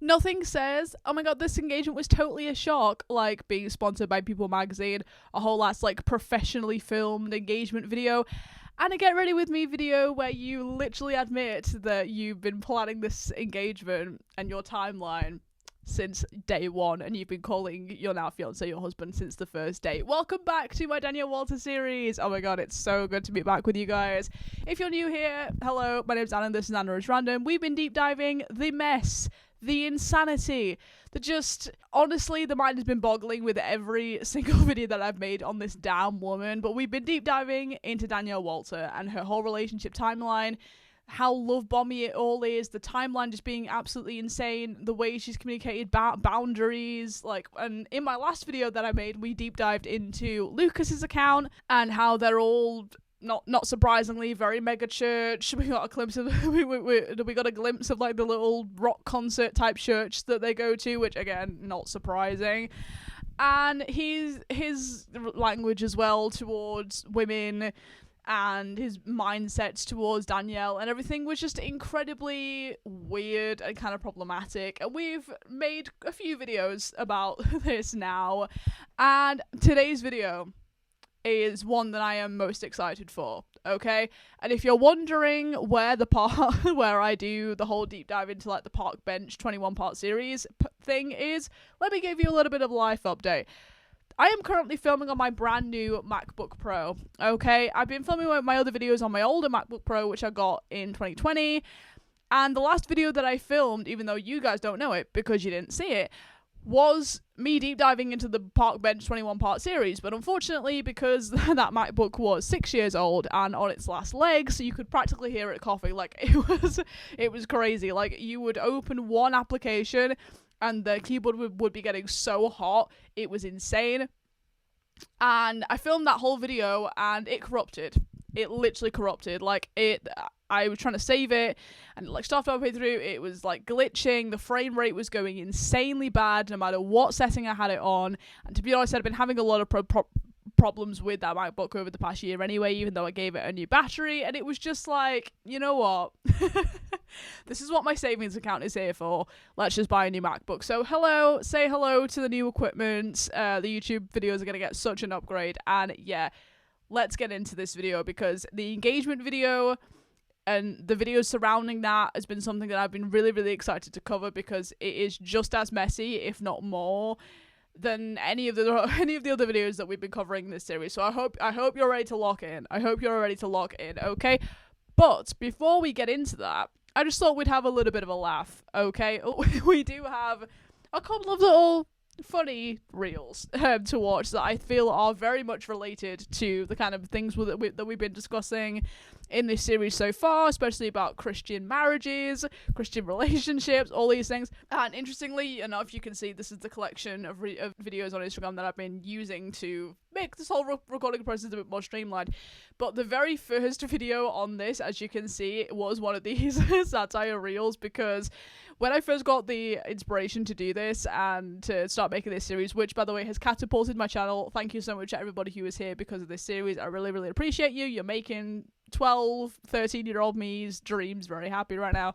Nothing says, oh my god, this engagement was totally a shock, like being sponsored by People magazine, a whole ass like professionally filmed engagement video, and a get ready with me video where you literally admit that you've been planning this engagement and your timeline since day one, and you've been calling your now fiance your husband since the first date. Welcome back to my Danielle Walter series. Oh my god, it's so good to be back with you guys. If you're new here, hello, my name's Anna and this is Anna is Random. We've been deep diving the mess, the insanity, honestly, the mind has been boggling with every single video that I've made on this damn woman, but we've been deep diving into Danielle Walter and her whole relationship timeline, how love bomby it all is, the timeline just being absolutely insane, the way she's communicated boundaries, and in my last video that I made, we deep dived into Lucas's account and how they're all not surprisingly very mega church. We got a glimpse of we got a glimpse of like the little rock concert type church that they go to, which again, not surprising. And his language as well towards women and his mindsets towards Danielle and everything was just incredibly weird and kind of problematic. And we've made a few videos about this now, and today's video is one that I am most excited for, okay? And if you're wondering where the part where I do the whole deep dive into like the park bench 21 part series thing is, let me give you a little bit of a life update. I am currently filming on my brand new MacBook Pro, okay? I've been filming my other videos on my older MacBook Pro, which I got in 2020, and the last video that I filmed, even though you guys don't know it because you didn't see it, was me deep diving into the Park Bench 21 part series. But unfortunately, because that MacBook was 6 years old and on its last legs, you could practically hear it coughing. Like, it was crazy. Like, you would open one application and the keyboard would be getting so hot, it was insane. And I filmed that whole video and it corrupted. It literally corrupted. I was trying to save it and it started halfway through, it was like glitching, the frame rate was going insanely bad no matter what setting I had it on. And to be honest, I'd been having a lot of problems with that MacBook over the past year anyway, even though I gave it a new battery, and it was just like, you know what? This is what my savings account is here for. Let's just buy a new MacBook. So say hello to the new equipment. The YouTube videos are going to get such an upgrade, and yeah, let's get into this video because the engagement video and the videos surrounding that has been something that I've been really, really excited to cover because it is just as messy, if not more, than any of the other videos that we've been covering in this series. So I hope you're ready to lock in. I hope you're ready to lock in, okay? But before we get into that, I just thought we'd have a little bit of a laugh, okay? We do have a couple of little funny reels to watch that I feel are very much related to the kind of things that we've been discussing in this series so far, especially about Christian marriages, Christian relationships, all these things. And interestingly enough, you can see this is the collection of videos on Instagram that I've been using to make this whole recording process a bit more streamlined. But the very first video on this, as you can see, was one of these satire reels, because when I first got the inspiration to do this and to start making this series, which by the way has catapulted my channel, thank you so much to everybody who is here because of this series. I really, really appreciate you. You're making 12, 13-year-old me's dreams very happy right now.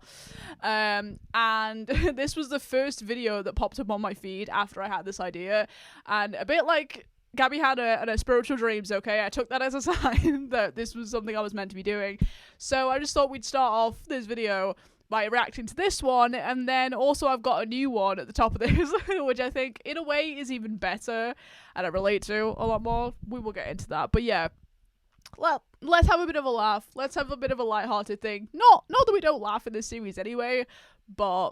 And this was the first video that popped up on my feed after I had this idea. And a bit like Gabby had a spiritual dreams, okay? I took that as a sign that this was something I was meant to be doing. So I just thought we'd start off this video by reacting to this one, and then also I've got a new one at the top of this, which I think in a way is even better and I relate to a lot more. We will get into that, but yeah, let's have a bit of a laugh. Let's have a bit of a lighthearted thing. Not that we don't laugh in this series anyway, but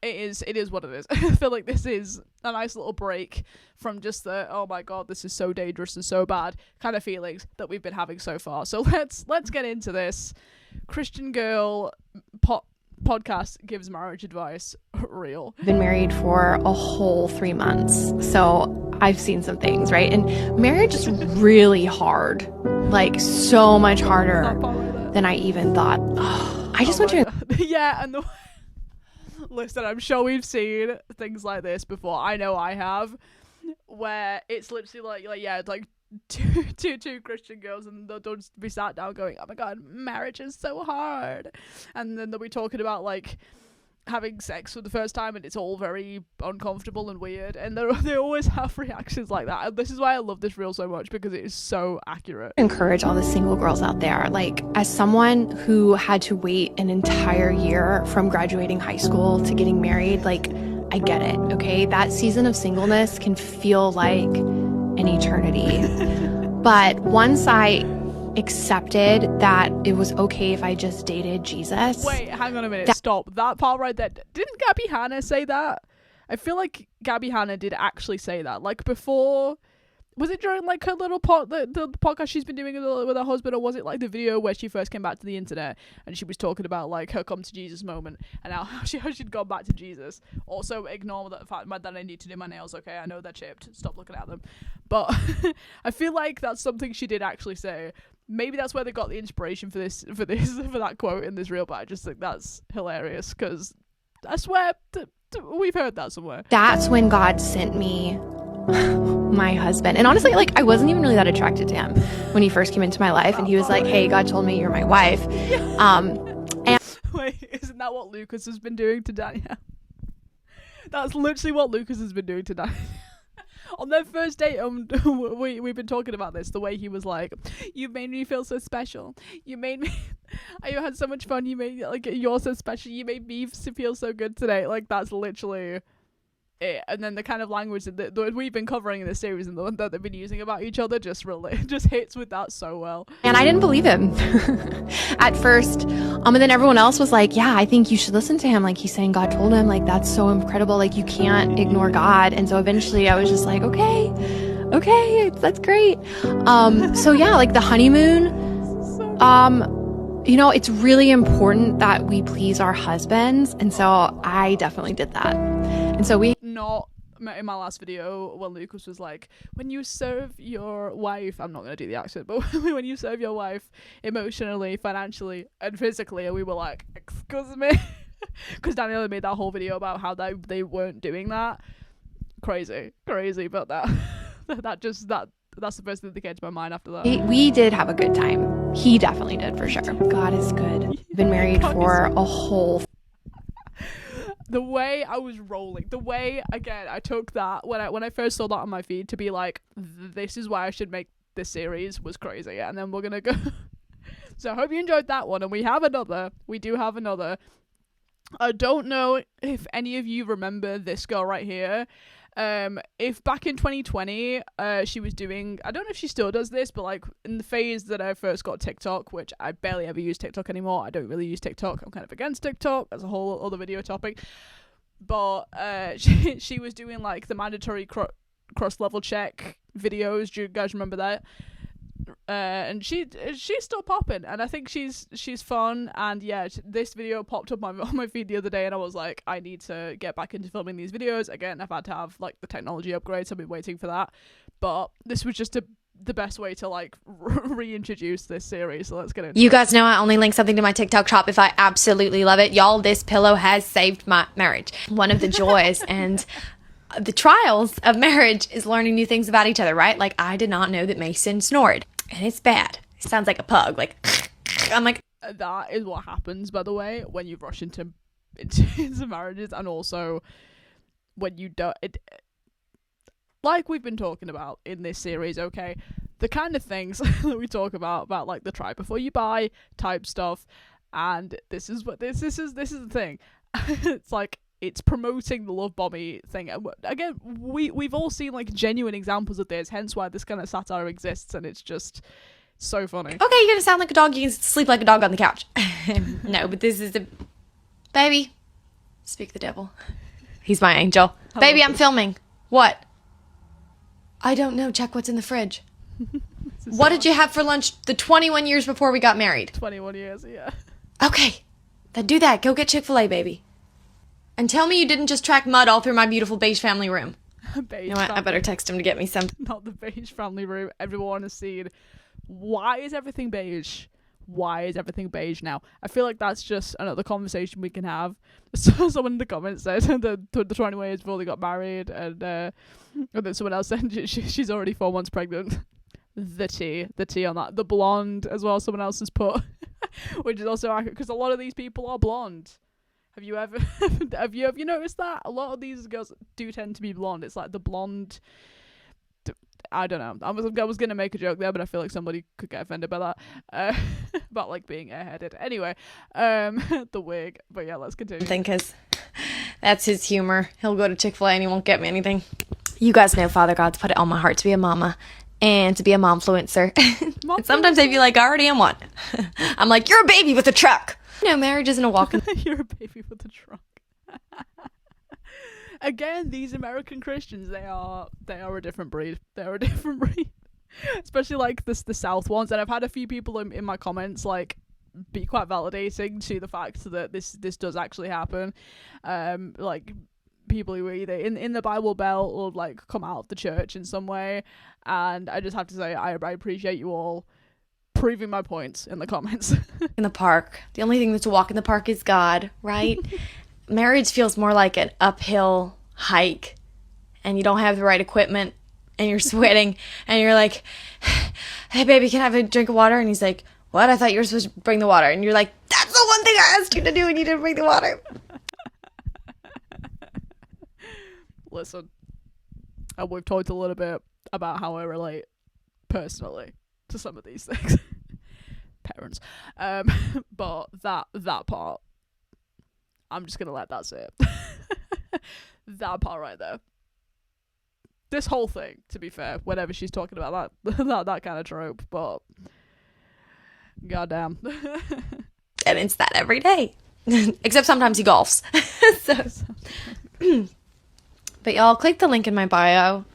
it is what it is. I feel like this is a nice little break from just the, oh my god, this is so dangerous and so bad kind of feelings that we've been having so far. So let's get into this. Christian girl podcast gives marriage advice real. Been married for a whole 3 months, so I've seen some things, right? And marriage is really hard, like so much harder than I even thought. I just went to yeah, and listen, I'm sure we've seen things like this before. I know I have, where it's literally like yeah, it's like two Christian girls, and they'll just be sat down going, oh my god, marriage is so hard, and then they'll be talking about like having sex for the first time and it's all very uncomfortable and weird, and they always have reactions like that. And this is why I love this reel so much, because it is so accurate. Encourage all the single girls out there. Like, as someone who had to wait an entire year from graduating high school to getting married, like, I get it, okay? That season of singleness can feel like an eternity. But once I accepted that it was okay if I just dated Jesus. Wait, hang on a minute. Stop. That part right there. Didn't Gabby Hanna say that? I feel like Gabby Hanna did actually say that. Like, before... Was it during, like, her little the podcast she's been doing with her husband, or was it, like, the video where she first came back to the internet and she was talking about, like, her come to Jesus moment and how she'd gone back to Jesus? Also, ignore the fact that I need to do my nails, okay? I know they're chipped. Stop looking at them. But I feel like that's something she did actually say. Maybe that's where they got the inspiration for that quote in this reel, but I just think that's hilarious, because I swear we've heard that somewhere. That's when God sent me my husband. And honestly, like, I wasn't even really that attracted to him when he first came into my life, and he was like, hey, God told me you're my wife. And wait, isn't that what Lucas has been doing to Danielle? That's literally what Lucas has been doing to Danielle. On their first date, we've been talking about this, the way he was like, you made me feel so special. You made me... I had so much fun. You made, like, you're so special. You made me feel so good today. Like, that's literally it. And then the kind of language that we've been covering in this series and the one that they've been using about each other just hits with that so well. And I didn't believe him at first. And then everyone else was like, yeah, I think you should listen to him. Like, he's saying God told him. Like, that's so incredible. Like, you can't ignore God. And so eventually I was just like, okay, that's great. So yeah, like the honeymoon, you know, it's really important that we please our husbands. And so I definitely did that. And so not in my last video when Lucas was like, when you serve your wife, I'm not going to do the accent, but when you serve your wife emotionally, financially, and physically, and we were like, excuse me, because Danielle made that whole video about how they weren't doing that. Crazy, but that's the first thing that came to my mind after that. We did have a good time. He definitely did, for sure. God is good. We've been married for a whole... The way I was rolling, the way, again, I took that when I first saw that on my feed to be like, this is why I should make this series, was crazy. And then we're gonna go. So I hope you enjoyed that one. And we do have another. I don't know if any of you remember this girl right here. If back in 2020, she was doing, I don't know if she still does this, but like in the phase that I first got TikTok, which I barely ever use TikTok anymore. I don't really use TikTok. I'm kind of against TikTok. That's a whole other video topic. But she was doing like the mandatory cross level check videos. Do you guys remember that? And she's still popping, and I think she's fun. And yeah, this video popped up on my feed the other day, and I was like, I need to get back into filming these videos again. I've had to have like the technology upgrades, so I've been waiting for that, but this was just the best way to like reintroduce this series. So let's get into it. You guys know I only link something to my TikTok shop if I absolutely love it. Y'all, this pillow has saved my marriage. One of the joys and the trials of marriage is learning new things about each other, right? Like, I did not know that Mason snored. And it's bad. It sounds like a pug. Like, I'm like... That is what happens, by the way, when you rush into marriages, and also when you don't... like we've been talking about in this series, okay? The kind of things that we talk about like the try before you buy type stuff, and this is the thing. It's like, it's promoting the love bombing thing. Again, we've all seen like genuine examples of this, hence why this kind of satire exists, and it's just so funny. Okay, you're gonna sound like a dog, you can sleep like a dog on the couch. No, but this is the... Baby, speak the devil. He's my angel. Baby, I'm filming. What? I don't know, check what's in the fridge. What did you have for lunch the 21 years before we got married? 21 years, yeah. Okay, then do that. Go get Chick-fil-A, baby. And tell me you didn't just track mud all through my beautiful beige family room. Beige you know what? I better text him to get me some. Not the beige family room. Everyone has seen. Why is everything beige? Why is everything beige now? I feel like that's just another conversation we can have. So someone in the comments said the 21 years before they got married, and then someone else said she's already 4 months pregnant. The tea on that. The blonde as well, someone else has put, which is also accurate, because a lot of these people are blonde. Have you ever have you noticed that a lot of these girls do tend to be blonde? It's like the blonde. I don't know. I was gonna make a joke there, but I feel like somebody could get offended by that. About like being airheaded. Anyway, the wig. But yeah, let's continue. Because that's his humor. He'll go to Chick-fil-A and he won't get me anything. You guys know Father God's put it on my heart to be a mama and to be a momfluencer. And sometimes I feel like I already am one. I'm like, you're a baby with a truck. You know, marriage isn't a walk-in. You're a baby with a truck. Again, these American Christians, they are a different breed. They're a different breed. Especially like the South ones. And I've had a few people in my comments like be quite validating to the fact that this does actually happen. Like people who are either in the Bible Belt or like come out of the church in some way. And I just have to say I appreciate you all proving my points in the comments. In the park. The only thing that's a walk in the park is God, right? Marriage feels more like an uphill hike and you don't have the right equipment and you're sweating and you're like, hey baby, can I have a drink of water? And he's like, what? I thought you were supposed to bring the water. And you're like, that's the one thing I asked you to do and you didn't bring the water. Listen, we've talked a little bit about how I relate personally to some of these things. Parents. But that part, I'm just gonna let that sit. That part right there. This whole thing, to be fair, whenever she's talking about that kind of trope, but goddamn. And it's that every day. Except sometimes he golfs. But y'all, click the link in my bio.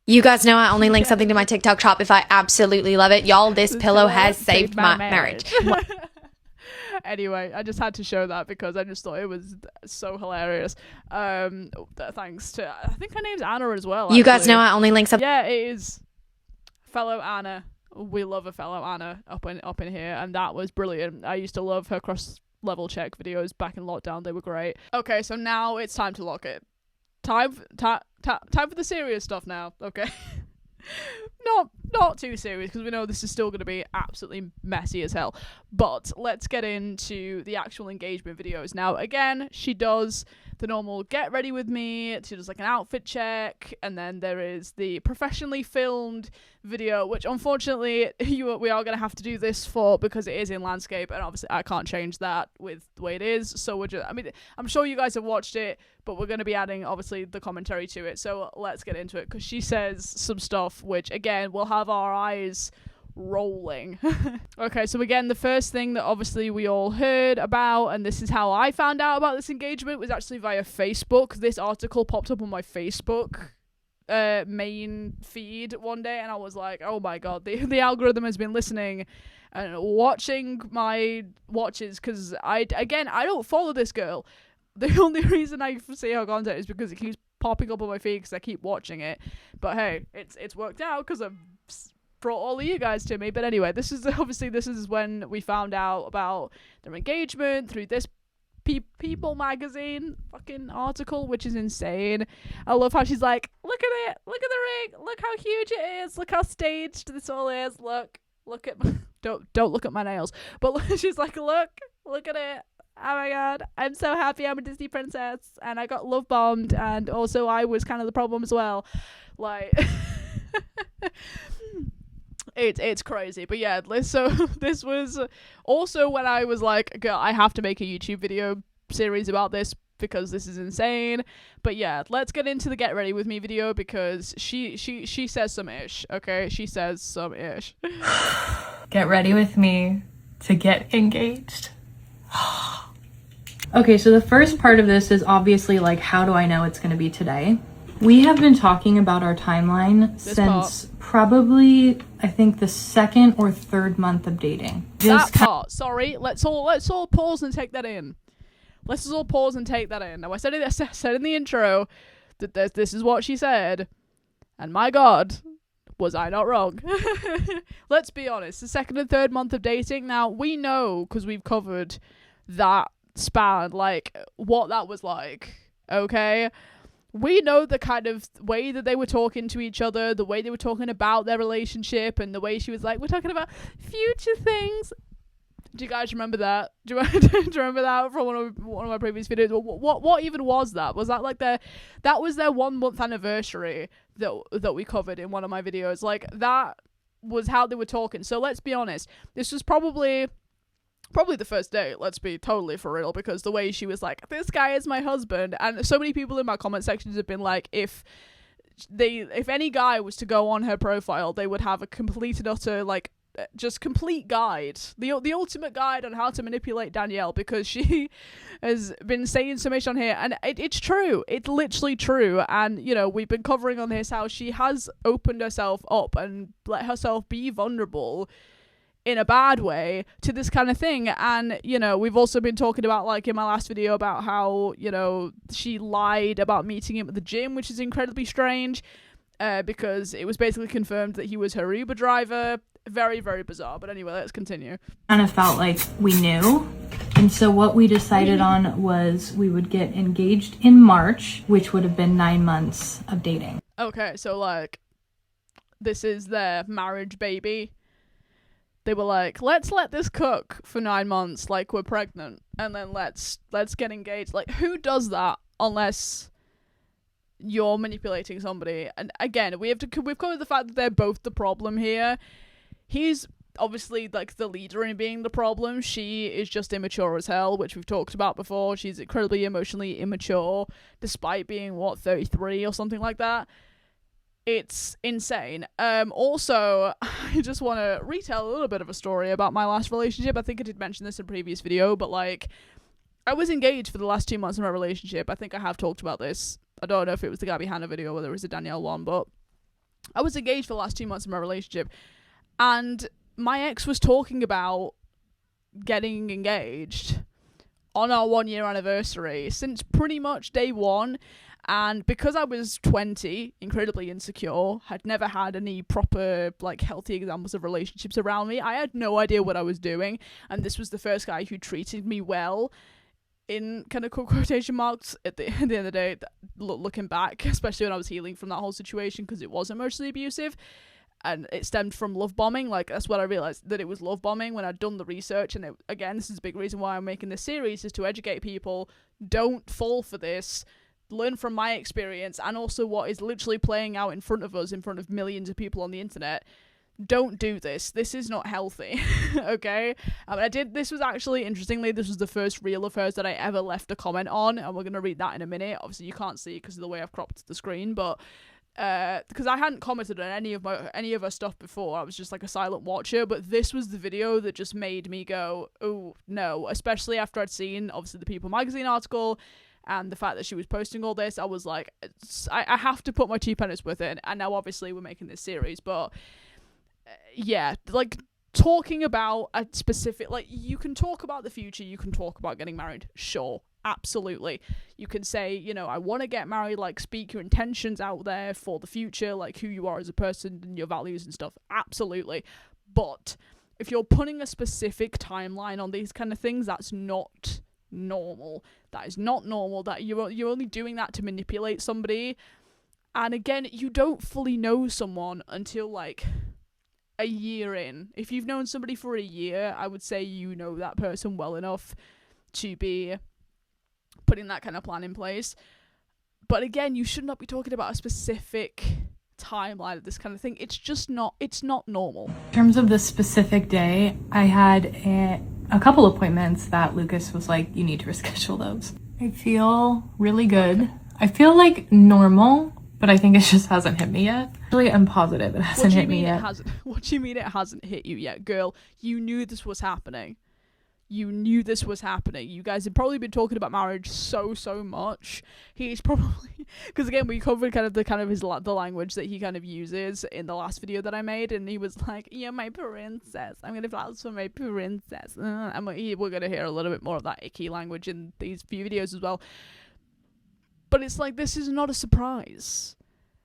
You guys know I only link something to my TikTok shop if I absolutely love it. Y'all, this pillow has saved my marriage. Anyway, I just had to show that because I just thought it was so hilarious. Thanks to, I think her name's Anna as well. You guys know I only link something. Yeah, it is fellow Anna. We love a fellow Anna up in here, and that was brilliant. I used to love her cross-level check videos back in lockdown. They were great. Okay, so now it's time to lock it. Time for the serious stuff now, okay? Not too serious, because we know this is still going to be absolutely messy as hell. But let's get into the actual engagement videos. Now, again, she does the normal get ready with me. She does like an outfit check, and then there is the professionally filmed video, which unfortunately we are going to have to do this for because it is in landscape, and obviously I can't change that with the way it is. So we're just, I mean, I'm sure you guys have watched it, but we're going to be adding obviously the commentary to it. So let's get into it, because she says some stuff which again will have our eyes rolling. Okay, so again, the first thing that obviously we all heard about, and this is how I found out about this engagement, was actually via Facebook. This article popped up on my Facebook main feed one day, and I was like, oh my god, the algorithm has been listening and watching my watches, because I don't follow this girl. The only reason I see her content is because it keeps popping up on my feed because I keep watching it. But hey, it's worked out because I've brought all of you guys to me. But anyway, this is when we found out about their engagement through this People magazine fucking article, which is insane. I love how she's like, look at it, look at the ring, look how huge it is, look how staged this all is, look at my, don't look at my nails, but she's like, look at it, oh my god, I'm so happy I'm a Disney princess and I got love bombed, and also I was kind of the problem as well, like It's crazy. But yeah, so this was also when I was like, girl, I have to make a YouTube video series about this because this is insane. But yeah, let's get into the get ready with me video, because she says some ish, okay? She says some ish. Get ready with me to get engaged. Okay, so the first part of this is obviously like, how do I know it's going to be today? We have been talking about our timeline since probably, I think, the second or third month of dating. That part, sorry, let's all pause and take that in. Let's all pause and take that in. Now, I said in the intro that this is what she said, and my god, was I not wrong? Let's be honest, the second and third month of dating, now, we know, because we've covered that span, like, what that was like, okay? We know the kind of way that they were talking to each other, the way they were talking about their relationship, and the way she was like, we're talking about future things. Do you guys remember that? Do you remember that from one of my previous videos? What even was that? Was that like that was their 1 month anniversary that we covered in one of my videos? Like, that was how they were talking. So let's be honest, this was probably the first date, let's be totally for real, because the way she was like, this guy is my husband, and so many people in my comment sections have been like, if any guy was to go on her profile, they would have a complete and utter, like, just complete guide, the ultimate guide on how to manipulate Danielle, because she has been saying so much on here, and it's true, it's literally true. And you know, we've been covering on this how she has opened herself up and let herself be vulnerable in a bad way to this kind of thing. And you know, we've also been talking about, like in my last video, about how, you know, she lied about meeting him at the gym, which is incredibly strange, because it was basically confirmed that he was her Uber driver. Very, very bizarre. But anyway, let's continue. Kind of felt like we knew. And so what we decided on was we would get engaged in March, which would have been 9 months of dating. Okay, so like, this is their marriage baby. They were like, let's let this cook for 9 months like we're pregnant, and then let's get engaged. Like, who does that unless you're manipulating somebody? And again, we've covered the fact that they're both the problem here. He's obviously like the leader in being the problem. She is just immature as hell, which we've talked about before. She's incredibly emotionally immature, despite being 33 or something like that. It's insane. Also, I just want to retell a little bit of a story about my last relationship. I think I did mention this in a previous video, but like, I was engaged for the last 2 months of my relationship. I think I have talked about this. I don't know if it was the Gabby Hannah video or whether it was the Danielle one, but I was engaged for the last 2 months of my relationship. And my ex was talking about getting engaged on our 1 year anniversary since pretty much day one. And because I was 20, incredibly insecure, had never had any proper, like, healthy examples of relationships around me, I had no idea what I was doing. And this was the first guy who treated me well, in kind of quotation marks, at the end of the day, looking back, especially when I was healing from that whole situation, because it was emotionally abusive. And it stemmed from love bombing. Like, that's what I realized, that it was love bombing when I'd done the research. And again, this is a big reason why I'm making this series, is to educate people. Don't fall for this. Learn from my experience, and also what is literally playing out in front of us, in front of millions of people on the internet. Don't do this. This is not healthy. Okay? This was actually, interestingly, this was the first reel of hers that I ever left a comment on, and we're going to read that in a minute. Obviously, you can't see because of the way I've cropped the screen, but because I hadn't commented on any of her stuff before. I was just like a silent watcher, but this was the video that just made me go, oh no, especially after I'd seen obviously the People magazine article and the fact that she was posting all this. I was like, I have to put my 2 pennies with it. And now obviously we're making this series, but yeah, like, talking about a specific, like, you can talk about the future, you can talk about getting married, sure, absolutely. You can say, you know, I want to get married, like, speak your intentions out there for the future, like who you are as a person and your values and stuff, absolutely. But if you're putting a specific timeline on these kind of things, that's not normal. That is not normal. That you're only doing that to manipulate somebody. And again, you don't fully know someone until like a year in. If you've known somebody for a year, I would say you know that person well enough to be putting that kind of plan in place. But again, you should not be talking about a specific timeline of this kind of thing. It's just not, it's not normal. In terms of the specific day, I had a couple appointments that Lucas was like, you need to reschedule those. I feel really good. Okay. I feel like normal, but I think it just hasn't hit me yet. Really, I'm positive it hasn't hit me yet. What do you mean it hasn't hit you yet? Girl, you knew this was happening. You knew this was happening. You guys have probably been talking about marriage so much. He's probably, because again, we covered kind of the language that he kind of uses in the last video that I made, and he was like, "You're my princess. I'm gonna fly for my princess." And we're gonna hear a little bit more of that icky language in these few videos as well. But it's like, this is not a surprise.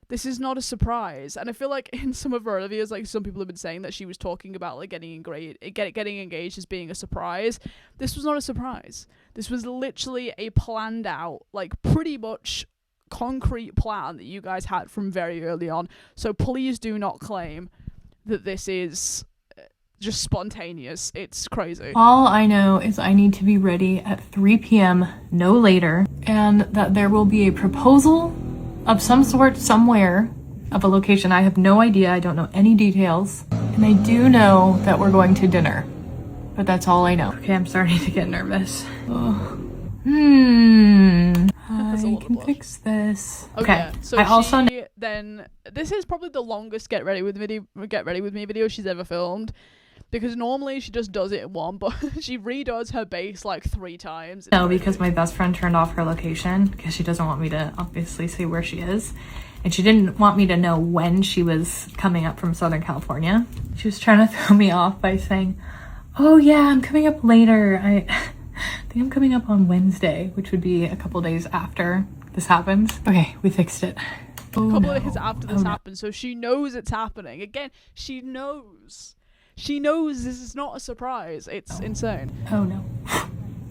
This is not a surprise. And I feel like in some of her videos, like, some people have been saying that she was talking about like getting engaged as being a surprise. This was not a surprise. This was literally a planned out, like, pretty much concrete plan that you guys had from very early on. So please do not claim that this is just spontaneous. It's crazy. All I know is I need to be ready at 3 p.m. no later, and that there will be a proposal of some sort somewhere of a location. I have no idea. I don't know any details. And I do know that we're going to dinner, but that's all I know. Okay, I'm starting to get nervous. Oh. I can fix this. Okay. Yeah. So I also then this is probably the longest get ready with me video she's ever filmed, because normally she just does it in one, but she redoes her base like 3 times. No, because my best friend turned off her location because she doesn't want me to obviously see where she is. And she didn't want me to know when she was coming up from Southern California. She was trying to throw me off by saying, oh yeah, I'm coming up later. I think I'm coming up on Wednesday, which would be a couple days after this happens. Okay, we fixed it. A couple of days after this happens, so she knows it's happening. Again, she knows. She knows this is not a surprise. It's insane. Oh no.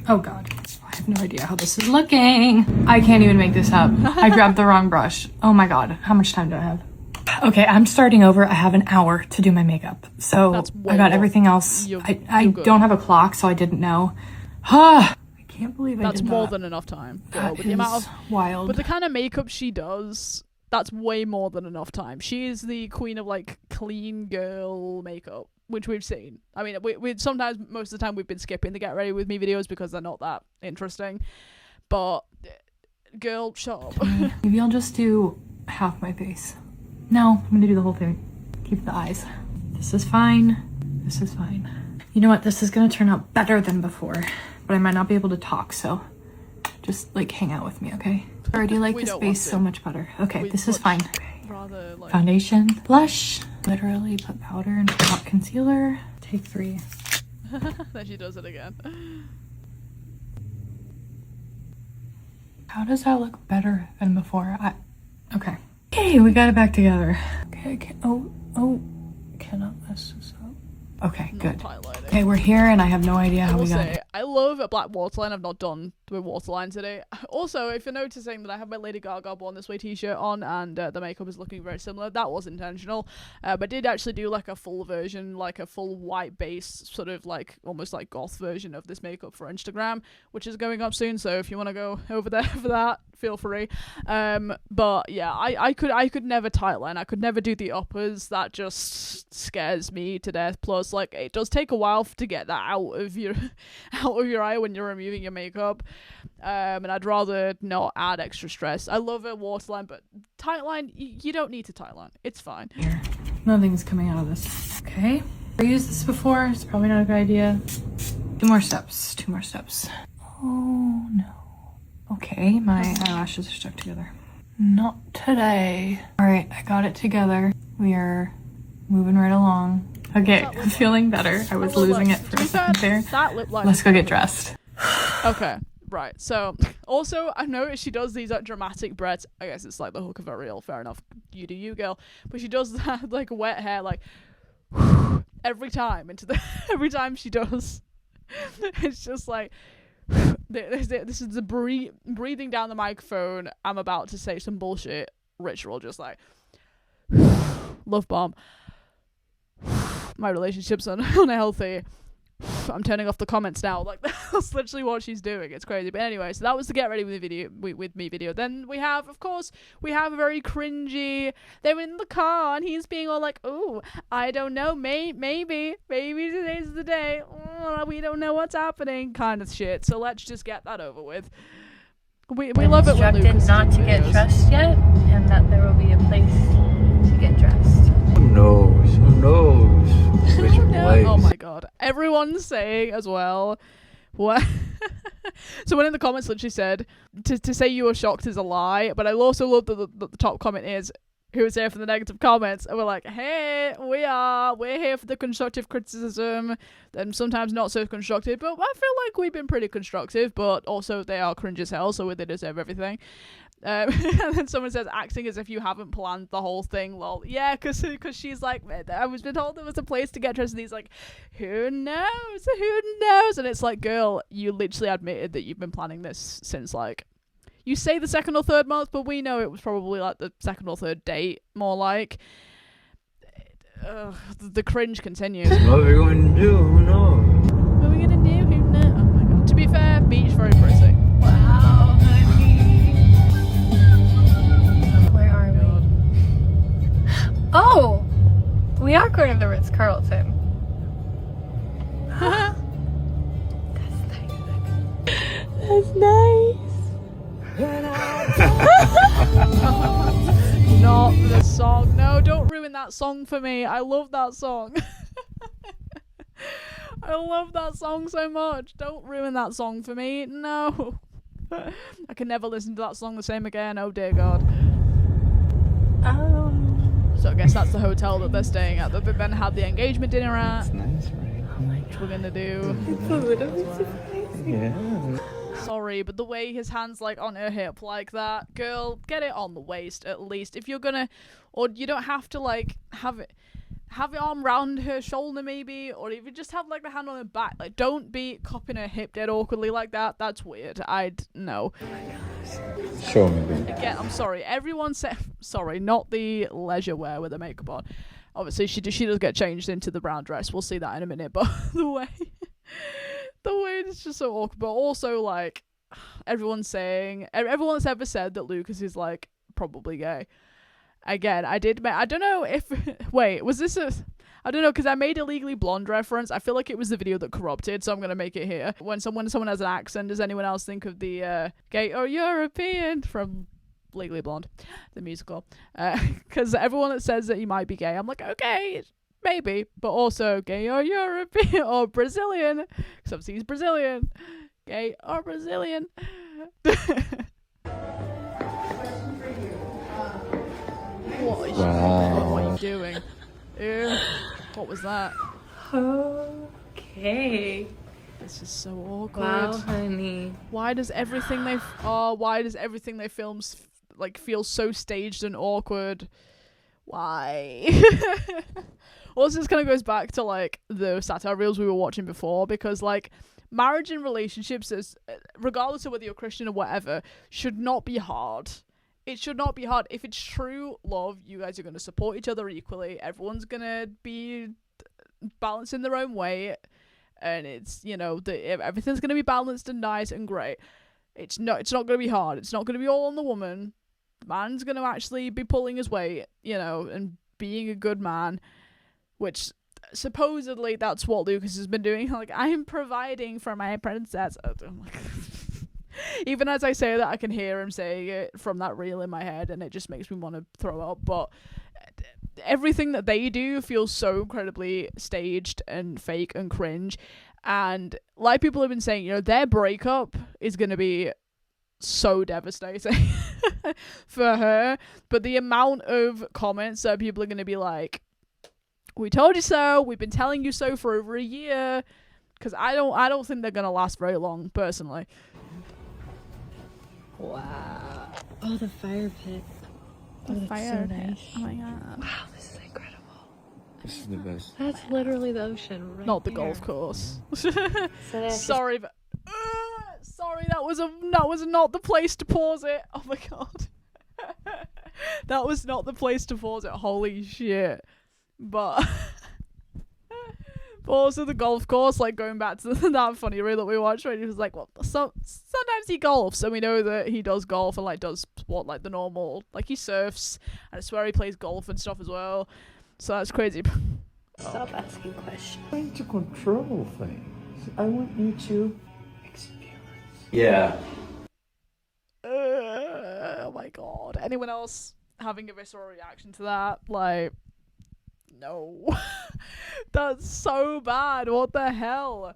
Oh god. I have no idea how this is looking. I can't even make this up. I grabbed the wrong brush. Oh my god. How much time do I have? Okay, I'm starting over. I have an hour to do my makeup. So I got everything else. I don't have a clock, so I didn't know. I can't believe that's more than enough time. That with the amount of wild. But the kind of makeup she does, that's way more than enough time. She is the queen of like clean girl makeup, which we've seen. I mean, we sometimes, most of the time, we've been skipping the get ready with me videos because they're not that interesting. But girl, shut up. Maybe I'll just do half my face. No, I'm gonna do the whole thing. Keep the eyes. This is fine. This is fine. You know what? This is gonna turn out better than before, but I might not be able to talk, so just like hang out with me, okay? I already like this face so much better. Okay, this is fine. Rather like foundation, blush, literally put powder and not concealer. Take 3. Then she does it again. How does that look better than before? Okay. Okay, we got it back together. Okay, cannot mess this up. Okay, good. Okay, we're here and I have no idea how we got it. I love a black waterline. I've not done the waterline today. Also, if you're noticing that I have my Lady Gaga Born This Way t-shirt on and the makeup is looking very similar, that was intentional. But I did actually do like a full version, like a full white base, sort of like almost like goth version of this makeup for Instagram, which is going up soon. So if you want to go over there for that, feel free. But yeah, I could never tightline. I could never do the uppers. That just scares me to death. Plus, like, it does take a while to get that out of your eye when you're removing your makeup. And I'd rather not add extra stress. I love a waterline, but tightline, you don't need to tightline. It's fine. Here. Nothing's coming out of this. Okay. I've used this before. It's probably not a good idea. 2 more steps. Oh no. Okay, my eyelashes are stuck together. Not today. All right, I got it together. We are moving right along. Okay, I'm feeling better. I was losing it for a second there. Let's go get dressed. Okay, right. So, also, I noticed she does these dramatic breaths. I guess it's like the hook of her reel. Fair enough. You do you, girl. But she does that like wet hair, like every time every time she does. It's just like. This is the breathing down the microphone. I'm about to say some bullshit ritual, just like love bomb. My relationship's unhealthy. I'm turning off the comments now. Like, that's literally what she's doing. It's crazy. But anyway, so that was the get ready with me video. Then we have, of course, a very cringy. They're in the car and he's being all like, "Oh, I don't know, maybe today's the day. Oh, we don't know what's happening," kind of shit. So let's just get that over with. We love it when Lucas not to get dressed yet, and that there will be a place to get dressed. Who knows? Oh my god. Everyone's saying as well. What? Someone in the comments literally said, to say you were shocked is a lie, but I also love that the top comment is, who is here for the negative comments, and we're like, hey, we're here for the constructive criticism, and sometimes not so constructive, but I feel like we've been pretty constructive, but also they are cringe as hell, so they deserve everything. And then someone says, acting as if you haven't planned the whole thing, lol. Yeah, because she's like, I was been told there was a place to get dressed, and he's like, who knows, and it's like, girl, you literally admitted that you've been planning this since, like, you say the 2nd or 3rd month, but we know it was probably like the 2nd or 3rd date, more like. the cringe continues. What are we going to do? Who knows? What are we gonna do? Who knows? Oh my god. To be fair, beach very pretty. Wow, where are we? Oh, we are going to the Ritz-Carlton. That's nice. Not the song. No, don't ruin that song for me. I love that song. I love that song so much. Don't ruin that song for me. No. I can never listen to that song the same again. Oh dear God. So I guess that's the hotel that they're staying at, that they then had the engagement dinner at. It's nice, right? Oh my Which we're gonna do. It's a little bit surprising. Yeah. Sorry, but the way his hand's like on her hip like that, girl, get it on the waist at least. If you're gonna, or you don't have to like have it arm round her shoulder maybe, or if you just have like the hand on her back, like don't be cupping her hip dead awkwardly like that. That's weird. I'd no. Show me, baby. Again, I'm sorry. Everyone said sorry, not the leisure wear with the makeup on. Obviously, she does get changed into the brown dress. We'll see that in a minute. But the way it's just so awkward. But also, like, everyone that's ever said that Lucas is like probably gay. Again, I don't know if wait, was this I don't know, because I made a Legally Blonde reference. I feel like it was the video that corrupted, so I'm gonna make it here. When someone has an accent, does anyone else think of the gay or European from Legally Blonde, the musical? Because everyone that says that he might be gay, I'm like, okay, maybe, but also gay or European or Brazilian, because obviously he's Brazilian. Gay or Brazilian. What are you doing? Ew. What was that? Okay. This is so awkward. Wow, honey. Why does everything they film like feel so staged and awkward? Why? Also, this kind of goes back to like the satire reels we were watching before, because like marriage and relationships, is regardless of whether you're Christian or whatever, should not be hard. It should not be hard. If it's true love, you guys are going to support each other equally. Everyone's going to be balanced in their own way. And it's, you know, everything's going to be balanced and nice and great. It's not going to be hard. It's not going to be all on the woman. The man's going to actually be pulling his weight, you know, and being a good man. Which, supposedly, that's what Lucas has been doing. Like, I am providing for my princess. Oh my God. Even as I say that, I can hear him saying it from that reel in my head, and it just makes me want to throw up. But everything that they do feels so incredibly staged and fake and cringe. And like people have been saying, you know, their breakup is going to be so devastating for her. But the amount of comments that people are going to be like, "We told you so. We've been telling you so for over a year." Because I don't think they're going to last very long, personally. Wow. Oh, the fire pit. The that's fire so pit. nice. Oh my God. Wow, this is incredible. This is the best. That's literally the ocean right Not the there. golf course. So that's Sorry, but sorry, that was not the place to pause it. Oh my God. That was not the place to pause it. Holy shit. But also the golf course, like going back to that funny reel that we watched, where he was like, well, sometimes he golfs, so we know that he does golf and like does what, like the normal, like he surfs, and I swear he plays golf and stuff as well. So that's crazy. Stop asking questions. I'm trying to control things. I want you to experience. Yeah. Oh my God. Anyone else having a visceral reaction to that? Like, no. That's so bad. What the hell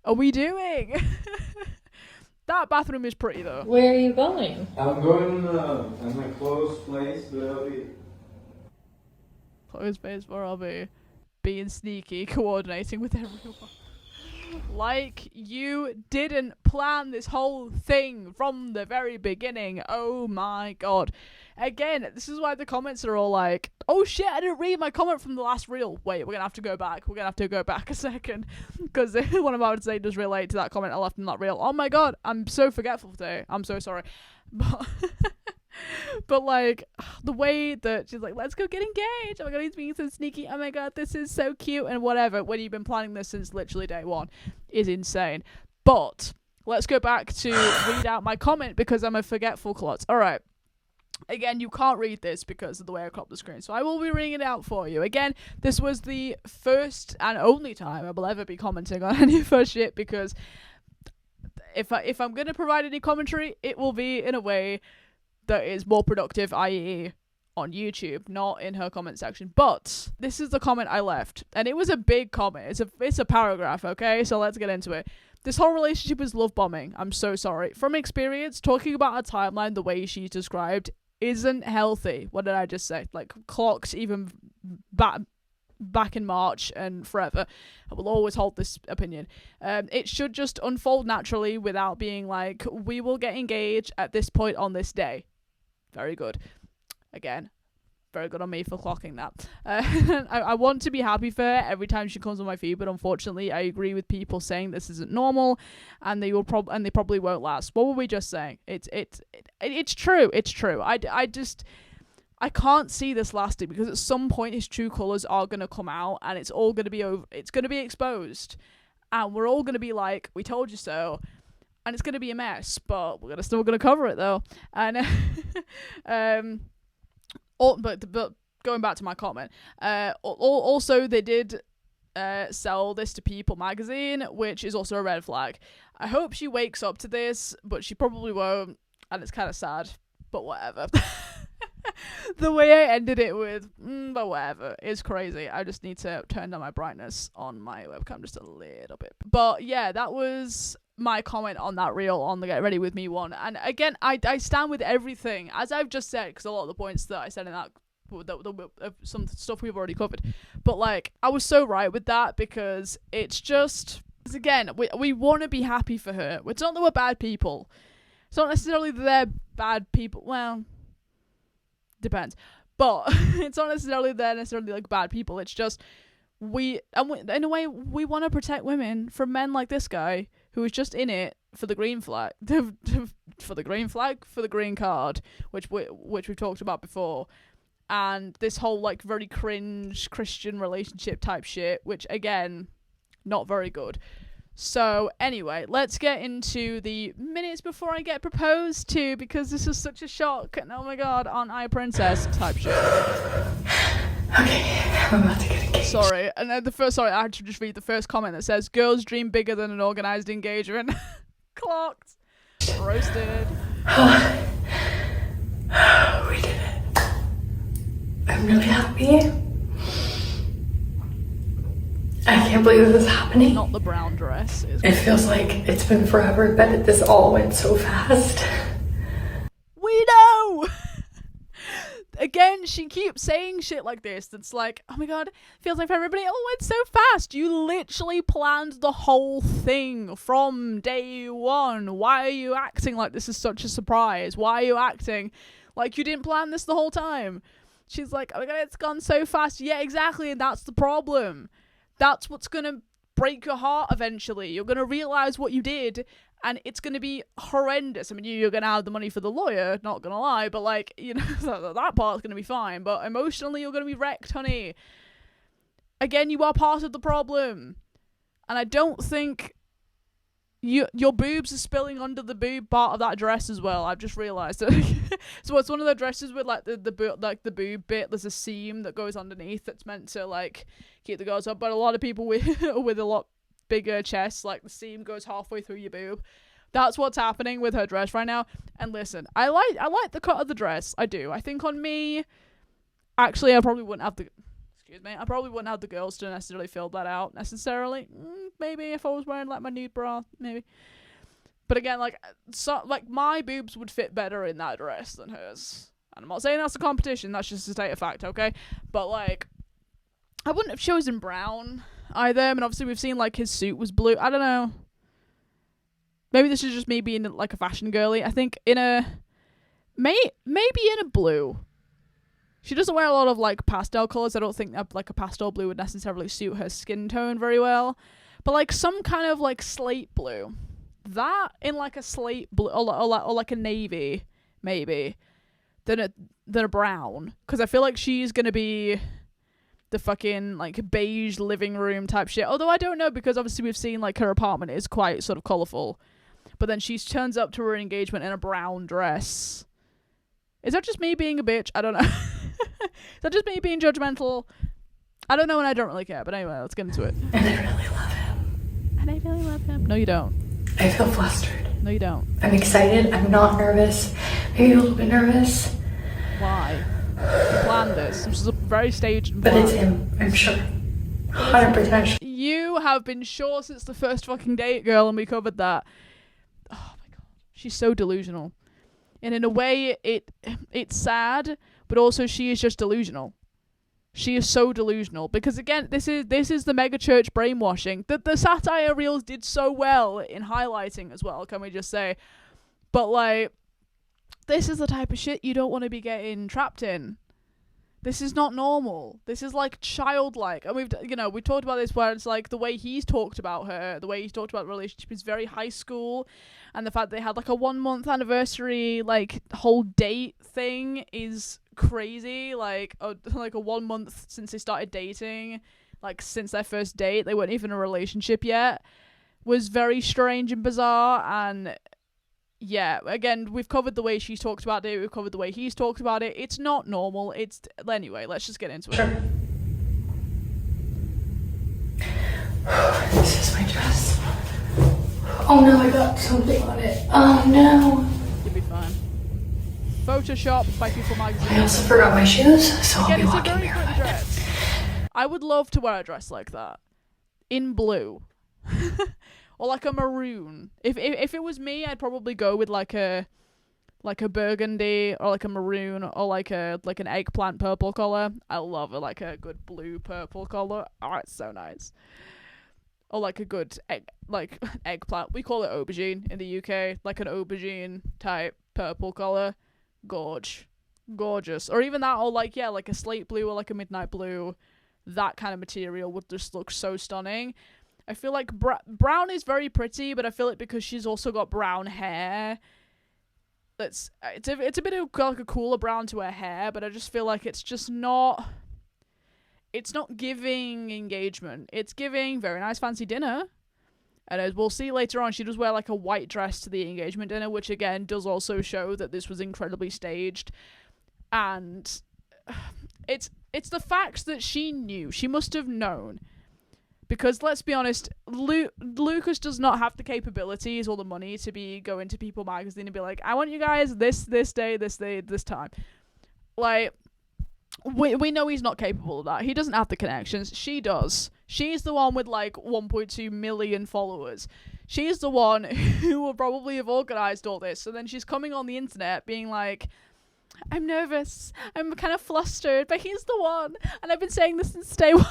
are we doing? That bathroom is pretty though. Where are you going? I'm going in a closed place, but I'll be... Closed space where I'll be being sneaky, coordinating with everyone. Like you didn't plan this whole thing from the very beginning. Oh my God. Again, this is why the comments are all like, oh shit, I didn't read my comment from the last reel. Wait, we're gonna have to go back. We're gonna have to go back a second. Because what I'm about to say does relate to that comment I left in that reel. Oh my God, I'm so forgetful today. I'm so sorry. But But like the way that she's like, let's go get engaged, oh my god, he's being so sneaky, oh my god, this is so cute, and whatever, when you've been planning this since literally day one, is insane. But let's go back to read out my comment, because I'm a forgetful klutz. Alright, again, you can't read this because of the way I cropped the screen, so I will be reading it out for you. Again, this was the first and only time I will ever be commenting on any of her shit, because if I'm going to provide any commentary, it will be in a way that is more productive, i.e. on YouTube, not in her comment section. But this is the comment I left, and it was a big comment. It's a paragraph, okay? So let's get into it. This whole relationship is love bombing. I'm so sorry. From experience, talking about a timeline the way she's described isn't healthy. What did I just say? Like, clocks even back in March and forever. I will always hold this opinion. It should just unfold naturally without being like, we will get engaged at this point on this day. Very good. Again, very good on me for clocking that. I want to be happy for her every time she comes on my feed, but unfortunately, I agree with people saying this isn't normal, and they probably won't last. What were we just saying? It's true. It's true. I can't see this lasting, because at some point his true colours are gonna come out, and it's all gonna be over. It's gonna be exposed, and we're all gonna be like, "We told you so." And it's going to be a mess, but we're still going to cover it though. And but going back to my comment, also they did sell this to People magazine, which is also a red flag. I hope she wakes up to this, but she probably won't, and it's kind of sad, but whatever. The way I ended it with, but whatever, is crazy. I just need to turn down my brightness on my webcam just a little bit. But yeah, that was my comment on that reel, on the Get Ready With Me one. And again, I stand with everything, as I've just said, because a lot of the points that I said in that, some stuff we've already covered. But like, I was so right with that, because it's just, again, we want to be happy for her. It's not that we're bad people. It's not necessarily that they're bad people. Well, depends. But it's not necessarily they're necessarily like bad people. It's just in a way, we want to protect women from men like this guy, who is just in it for the green flag, for the green card, which we've talked about before, and this whole like very cringe Christian relationship type shit, which again, not very good. So anyway, let's get into the minutes before I get proposed to, because this is such a shock, and oh my god, aren't I a princess type shit. Okay, I'm about to get engaged. Sorry, and then I had to just read the first comment that says, "Girls dream bigger than an organised engagement." Clocked. Roasted. We did it. I'm really happy. I can't believe this is happening. Not the brown dress. It feels like it's been forever, but this all went so fast. We know! Again, she keeps saying shit like this that's like, oh my god, feels like for everybody, it all went so fast. You literally planned the whole thing from day one. Why are you acting like this is such a surprise? Why are you acting like you didn't plan this the whole time? She's like, oh my god, it's gone so fast. Yeah, exactly, and that's the problem. That's what's gonna break your heart eventually. You're gonna realize what you did, and it's gonna be horrendous. I mean, you're gonna have the money for the lawyer, not gonna lie, but like, you know, that part's gonna be fine. But emotionally, you're gonna be wrecked, honey. Again, you are part of the problem, and I don't think your boobs are spilling under the boob part of that dress as well. I've just realised it. So it's one of the dresses with like the boob bit. There's a seam that goes underneath that's meant to like keep the girls up. But a lot of people with a lot bigger chests, like the seam goes halfway through your boob. That's what's happening with her dress right now. And listen, I like the cut of the dress. I do. I think on me, actually, I probably wouldn't have the girls to necessarily fill that out necessarily. Maybe if I was wearing like my nude bra, maybe. But again, like my boobs would fit better in that dress than hers. And I'm not saying that's a competition. That's just a state of fact, okay? But like, I wouldn't have chosen brown either. I mean, obviously we've seen like his suit was blue. I don't know. Maybe this is just me being like a fashion girly. I think maybe in a blue. She doesn't wear a lot of like pastel colours. I don't think that like a pastel blue would necessarily suit her skin tone very well. But like some kind of like slate blue. That in like a slate blue or like a navy, maybe. than a brown, because I feel like she's gonna be the fucking like beige living room type shit. Although I don't know, because obviously we've seen like her apartment is quite sort of colourful, but then she turns up to her engagement in a brown dress. Is that just me being a bitch? I don't know. Is that just me being judgmental? I don't know, and I don't really care. But anyway, let's get into it. And I really love him. And I really love him. No, you don't. I feel flustered. No, you don't. I'm excited. I'm not nervous. Maybe a little bit nervous. Why? You planned this. This was a very staged and But planned. it's him. I'm sure. 100%. You have been sure since the first fucking date, girl, and we covered that. Oh my god. She's so delusional. And in a way, it's sad, but also she is just delusional. She is so delusional. Because again, this is the mega church brainwashing that the satire reels did so well in highlighting as well, can we just say. But like, this is the type of shit you don't want to be getting trapped in. This is not normal. This is like childlike. And we talked about this where it's like the way he's talked about her, the way he's talked about the relationship is very high school, and the fact they had like a 1 month anniversary, like whole date thing is crazy. Like a 1 month since they started dating, like since their first date, they weren't even in a relationship yet, was very strange and bizarre. And yeah, again, we've covered the way she's talked about it, we've covered the way he's talked about it. It's not normal. Anyway, let's just get into it. Sure. This is my dress. Oh no, I got something on it. Oh no. You'll be fine. Photoshop by People Magazine. I also forgot my shoes, so I'll Again, be it's a walking very pretty barefoot. dress. I would love to wear a dress like that. In blue. Or like a maroon. If it was me, I'd probably go with like a burgundy or like a maroon or like an eggplant purple color. I love it, like a good blue purple color. Oh, it's so nice. Or like a good eggplant. We call it aubergine in the UK. Like an aubergine type purple color. Gorgeous. Or even that, or like a slate blue or like a midnight blue. That kind of material would just look so stunning. I feel like brown is very pretty, but I feel like because she's also got brown hair, it's a bit of like a cooler brown to her hair, but I just feel like it's not giving engagement. It's giving very nice fancy dinner. And as we'll see later on, she does wear like a white dress to the engagement dinner, which again does also show that this was incredibly staged. And it's the fact that she knew. She must have known. Because let's be honest, Lucas does not have the capabilities or the money to be going to People Magazine and be like, I want you guys this day, this time. Like, we know he's not capable of that. He doesn't have the connections. She does. She's the one with like 1.2 million followers. She's the one who will probably have organised all this. So then she's coming on the internet being like, I'm nervous. I'm kind of flustered, but he's the one. And I've been saying this since day one.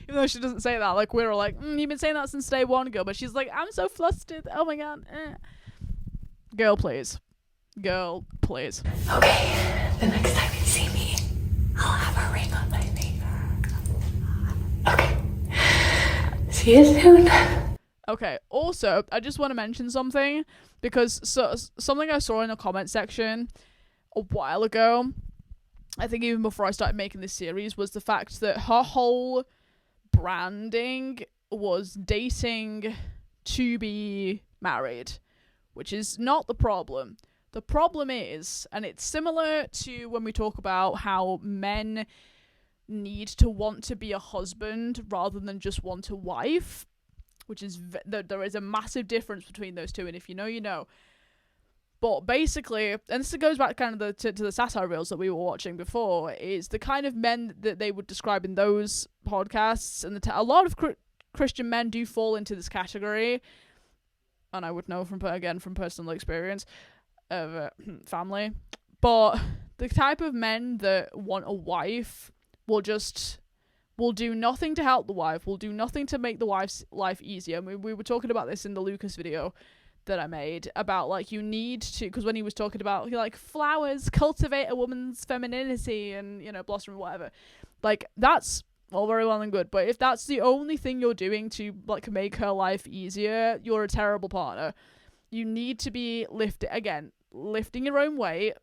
Even though she doesn't say that, like we're all like, you've been saying that since day one, girl. But she's like, I'm so flustered. Oh my god. Girl, please. Okay, the next time you see me, I'll have a ring on my finger. Okay. See you soon. Okay, also, I just want to mention something, because something I saw in the comment section a while ago, I think even before I started making this series, was the fact that her whole branding was dating to be married, which is not the problem. The problem is, and it's similar to when we talk about how men need to want to be a husband rather than just want a wife, which is there is a massive difference between those two, and if you know, you know. But basically, and this goes back kind of to the satire reels that we were watching before, is the kind of men that they would describe in those podcasts, and a lot of Christian men do fall into this category, and I would know from personal experience of family. But the type of men that want a wife will do nothing to help the wife, will do nothing to make the wife's life easier. I mean, we were talking about this in the Lucas video that I made about, like, you need to, because when he was talking about, like, flowers cultivate a woman's femininity and, you know, blossom, whatever, like, that's all very well and good, but if that's the only thing you're doing to, like, make her life easier, you're a terrible partner. You need to be lifting your own weight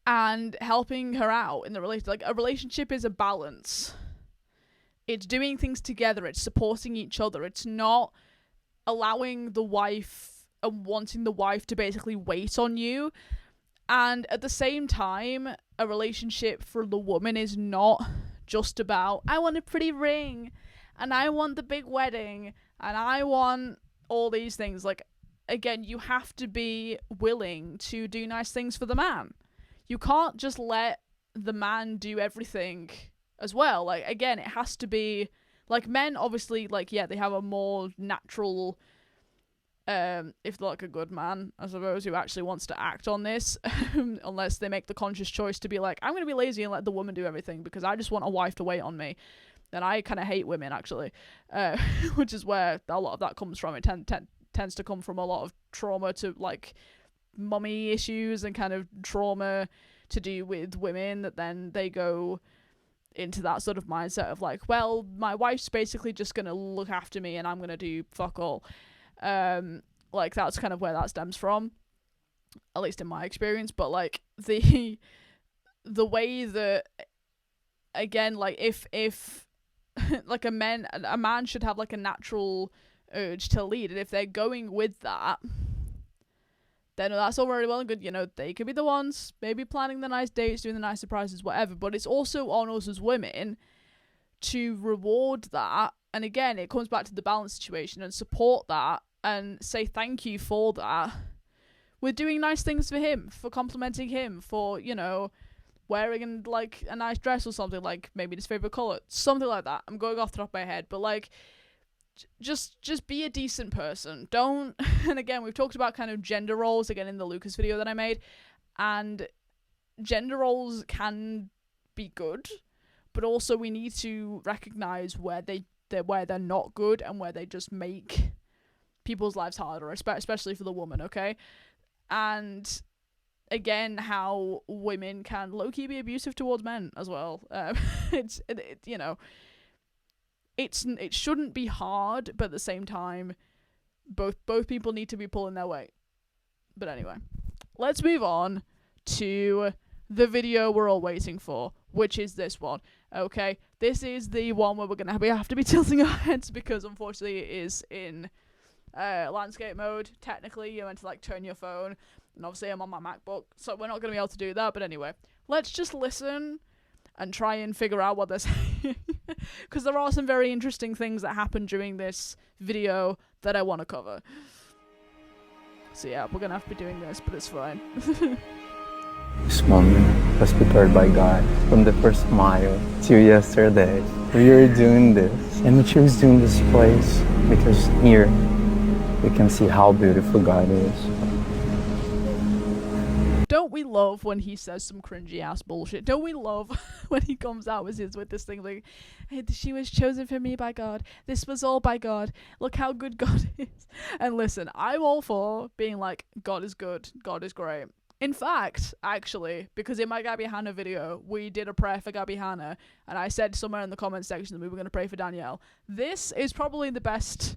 and helping her out in the relationship. Like, a relationship is a balance. It's doing things together. It's supporting each other. It's not allowing the wife and wanting the wife to basically wait on you. And at the same time, a relationship for the woman is not just about, I want a pretty ring, and I want the big wedding, and I want all these things. Like, again, you have to be willing to do nice things for the man. You can't just let the man do everything as well. Like, again, it has to be, like, men, obviously, like, yeah, they have a more natural, if they're like a good man, I suppose, who actually wants to act on this, unless they make the conscious choice to be like, I'm going to be lazy and let the woman do everything because I just want a wife to wait on me. Then I kind of hate women, actually, which is where a lot of that comes from. It tends to come from a lot of trauma to, like, mummy issues and kind of trauma to do with women, that then they go into that sort of mindset of like, well, my wife's basically just gonna look after me and I'm gonna do fuck all. Like, that's kind of where that stems from, at least in my experience. But like, the way that, again, like, if like a man should have like a natural urge to lead, and if they're going with that, then that's all very well and good. You know, they could be the ones maybe planning the nice dates, doing the nice surprises, whatever, but it's also on us as women to reward that. And again, it comes back to the balance situation, and support that and say thank you for that with doing nice things for him, for complimenting him, for, you know, wearing like a nice dress or something, like maybe his favorite color, something like that. I'm going off the top of my head, but like, just be a decent person. Don't and again, we've talked about kind of gender roles again in the Lucas video that I made, and gender roles can be good, but also we need to recognize where they're not good and where they just make people's lives harder, especially for the woman, okay? And again, how women can low-key be abusive towards men as well. You know, it shouldn't be hard, but at the same time, both people need to be pulling their weight. But anyway, let's move on to the video we're all waiting for, which is this one. Okay, this is the one where we're gonna have to be tilting our heads because unfortunately it is in landscape mode. Technically, you're meant to like turn your phone, and obviously I'm on my MacBook, so we're not gonna be able to do that. But anyway, let's just listen and try and figure out what they're saying, because there are some very interesting things that happen during this video that I want to cover. So yeah, we're gonna have to be doing this, but it's fine. This moment was prepared by God from the first smile to yesterday. We are doing this, and we chose doing this place because here we can see how beautiful God is. Don't we love when he says some cringy ass bullshit? Don't we love when he comes out with this thing like, hey, she was chosen for me by God. This was all by God. Look how good God is. And listen, I'm all for being like, God is good. God is great. In fact, actually, because in my Gabby Hannah video, we did a prayer for Gabby Hannah, and I said somewhere in the comment section that we were going to pray for Danielle. This is probably the best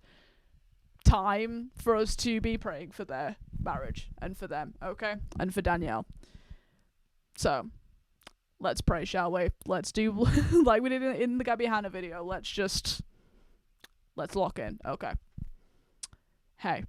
time for us to be praying for their marriage and for them, okay? And for Danielle. So, let's pray, shall we? Let's do like we did in the Gabby Hannah video. Let's lock in, okay? Hey.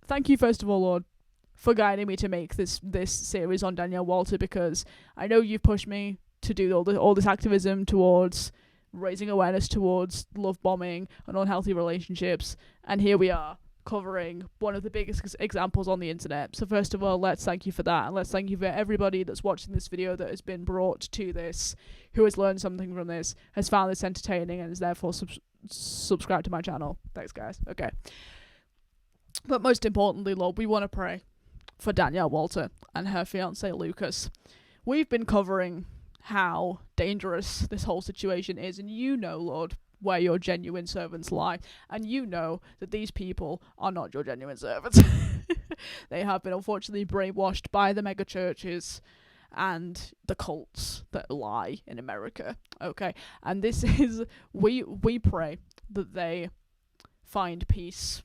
Thank you, first of all, Lord, for guiding me to make this series on Danielle Walter, because I know you've pushed me to do all this activism towards raising awareness towards love bombing and unhealthy relationships, and here we are covering one of the biggest examples on the internet. So first of all, let's thank you for that, and let's thank you for everybody that's watching this video that has been brought to this, who has learned something from this, has found this entertaining, and is therefore subscribed to my channel. Thanks, guys. Okay. But most importantly, Lord, we want to pray for Danielle Walter and her fiancé Lucas. We've been covering how dangerous this whole situation is, and you know, Lord, where your genuine servants lie, and you know that these people are not your genuine servants. They have been unfortunately brainwashed by the mega churches and the cults that lie in America, okay? And this is, we pray that they find peace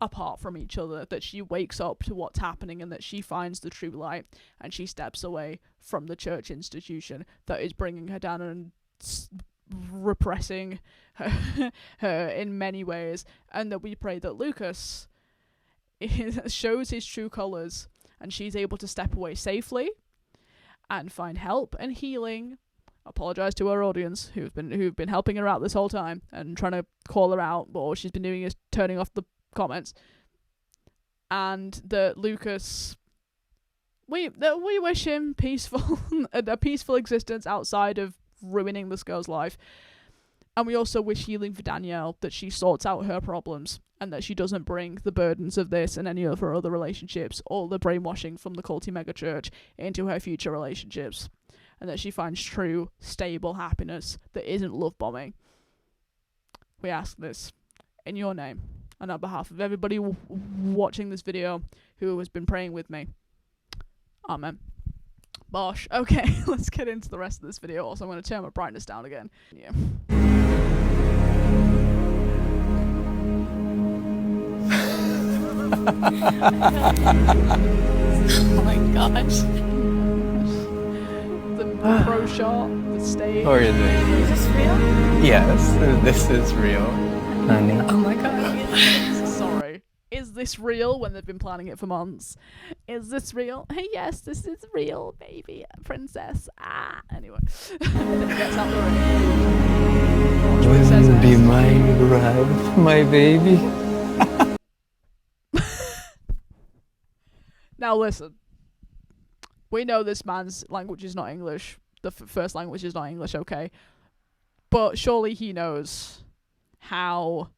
apart from each other, that she wakes up to what's happening and that she finds the true light and she steps away from the church institution that is bringing her down and repressing her in many ways, and that we pray that Lucas shows his true colours and she's able to step away safely and find help and healing. Apologise to our audience who've been helping her out this whole time and trying to call her out, but all she's been doing is turning off the comments. And that Lucas, we wish him peaceful a peaceful existence outside of ruining this girl's life. And we also wish healing for Danielle, that she sorts out her problems and that she doesn't bring the burdens of this and any of her other relationships, all the brainwashing from the culty megachurch, into her future relationships, and that she finds true, stable happiness that isn't love bombing. We ask this in your name and on behalf of everybody watching this video who has been praying with me. Amen. Bosh. Okay, let's get into the rest of this video. Also, I'm going to turn my brightness down again. Yeah. Oh my gosh. The pro shot, the stage. How are you doing? Is this real? Yes, this is real. Honey. Oh my god. Sorry. Is this real when they've been planning it for months? Is this real? Hey, yes, this is real, baby. Princess. Ah. Anyway. Then he gets out the ring. Will you be my bride, my baby? Now listen. We know this man's language is not English. The first language is not English, okay? But surely he knows how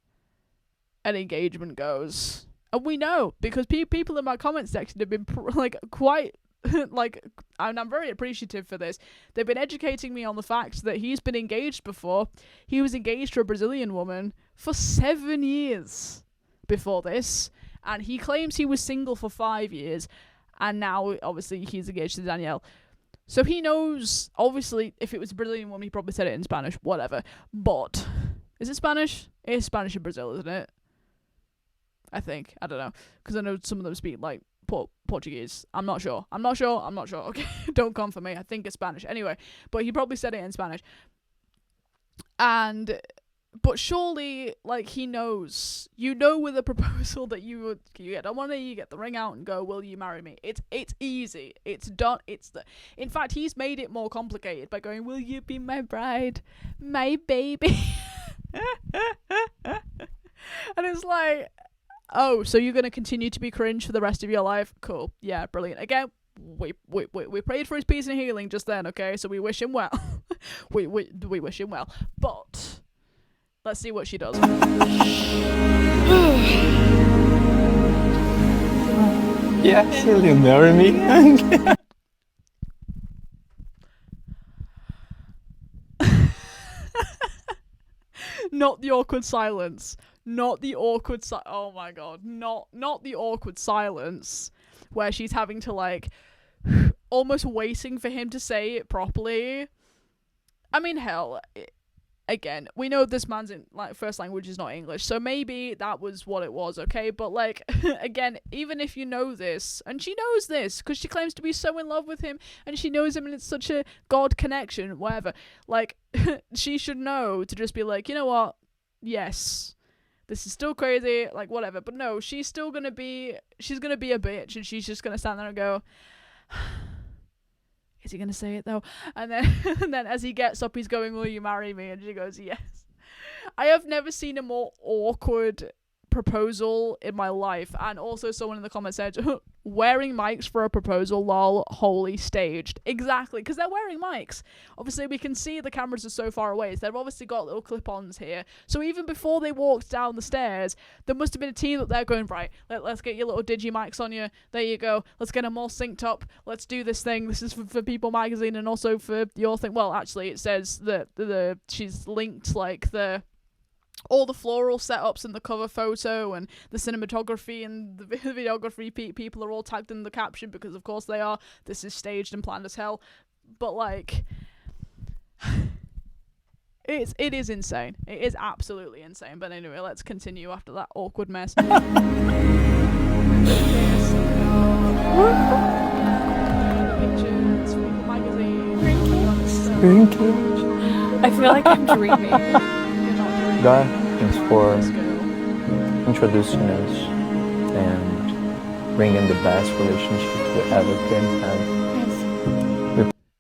an engagement goes. And we know, because people in my comment section have been quite and I'm very appreciative for this. They've been educating me on the fact that he's been engaged before. He was engaged to a Brazilian woman for 7 years before this, and he claims he was single for 5 years, and now obviously he's engaged to Danielle. So he knows, obviously, if it was a Brazilian woman, he probably said it in Spanish, whatever. But is it Spanish? It is Spanish in Brazil, isn't it? I think. I don't know. Because I know some of them speak, like, Portuguese. I'm not sure. Okay, don't come for me. I think it's Spanish. Anyway, but he probably said it in Spanish. But surely, like, he knows. You know, with a proposal that you get on one day, you get the ring out and go, will you marry me? It's easy. It's done. In fact, he's made it more complicated by going, will you be my bride? My baby? And it's like, oh, so you're going to continue to be cringe for the rest of your life? Cool. Yeah, brilliant. Again, we prayed for his peace and healing just then, okay? So we wish him well. we wish him well. But let's see what she does. Yes, will you marry me? Not the awkward silence. Not the awkward oh my god. Not the awkward silence where she's having to, like, almost waiting for him to say it properly. I mean, hell, again, we know this man's first language is not English, so maybe that was what it was, okay? But, like, again, even if you know this, and she knows this, because she claims to be so in love with him, and she knows him, and it's such a God connection, whatever, like, she should know to just be like, you know what, yes, this is still crazy, like, whatever, but no, she's gonna be a bitch, and she's just gonna stand there and go, is he gonna say it though? And then as he gets up, he's going, will you marry me? And she goes, yes. I have never seen a more awkward proposal in my life. And also someone in the comments said, wearing mics for a proposal, lol, wholly staged. Exactly, because they're wearing mics. Obviously, we can see the cameras are so far away, so they've obviously got little clip-ons here. So even before they walked down the stairs, there must have been a team up there going, right, let's get your little digi mics on you. There you go. Let's get them all synced up. Let's do this thing. This is for People magazine and also for your thing. Well, actually, it says that she's linked, like, all the floral setups and the cover photo and the cinematography and the videography people are all tagged in the caption because of course they are. This is staged and planned as hell. But, like, It is insane. It is absolutely insane. But anyway, let's continue after that awkward mess. Pictures from the magazine. I feel like I'm dreaming. God, thanks for introducing us and bringing the best relationship we ever can have.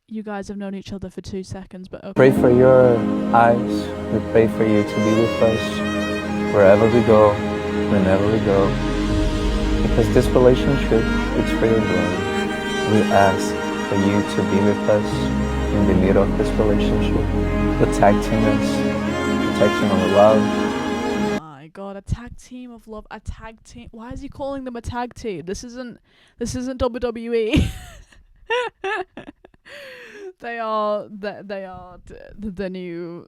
You guys have known each other for 2 seconds, but okay. Pray for your eyes. We pray for you to be with us wherever we go, whenever we go. Because this relationship, it's for your glory. We ask for you to be with us in the middle of this relationship, protecting us, protecting our love. My God, a tag team of love, a tag team. Why is he calling them a tag team? This isn't WWE. They are the new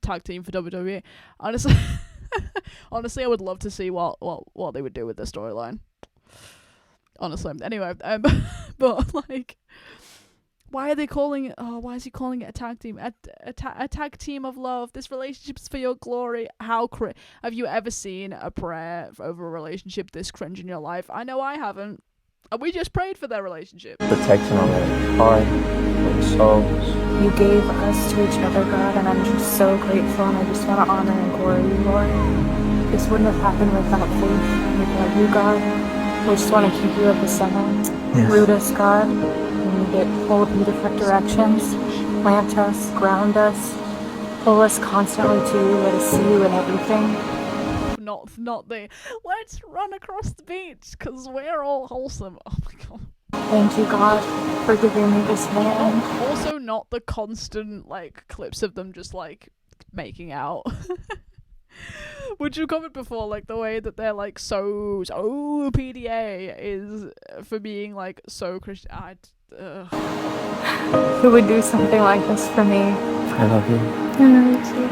tag team for WWE. Honestly, honestly, I would love to see what they would do with the storyline. Honestly, anyway, but like, why are they calling it? Oh, why is he calling it a tag team? A tag team of love. This relationship's for your glory. How have you ever seen a prayer over a relationship this cringe in your life? I know I haven't. And we just prayed for their relationship. Protecting our heart, our souls. You gave us to each other, God, and I'm just so grateful, and I just want to honor and glory you, Lord. This wouldn't have happened without faith. Without you, God. We just want to keep you at the center. Yes. Root us, God. When we get pulled in different directions, plant us, ground us, pull us constantly to you, let us see you in everything. Not the let's run across the beach because we're all wholesome. Oh my God. Thank you, God, for giving me this man. Also, not the constant like clips of them just like making out. Would you comment before, like the way that they're like so PDA is for being like so Christian? Who would do something like this for me? I love you. I love you too.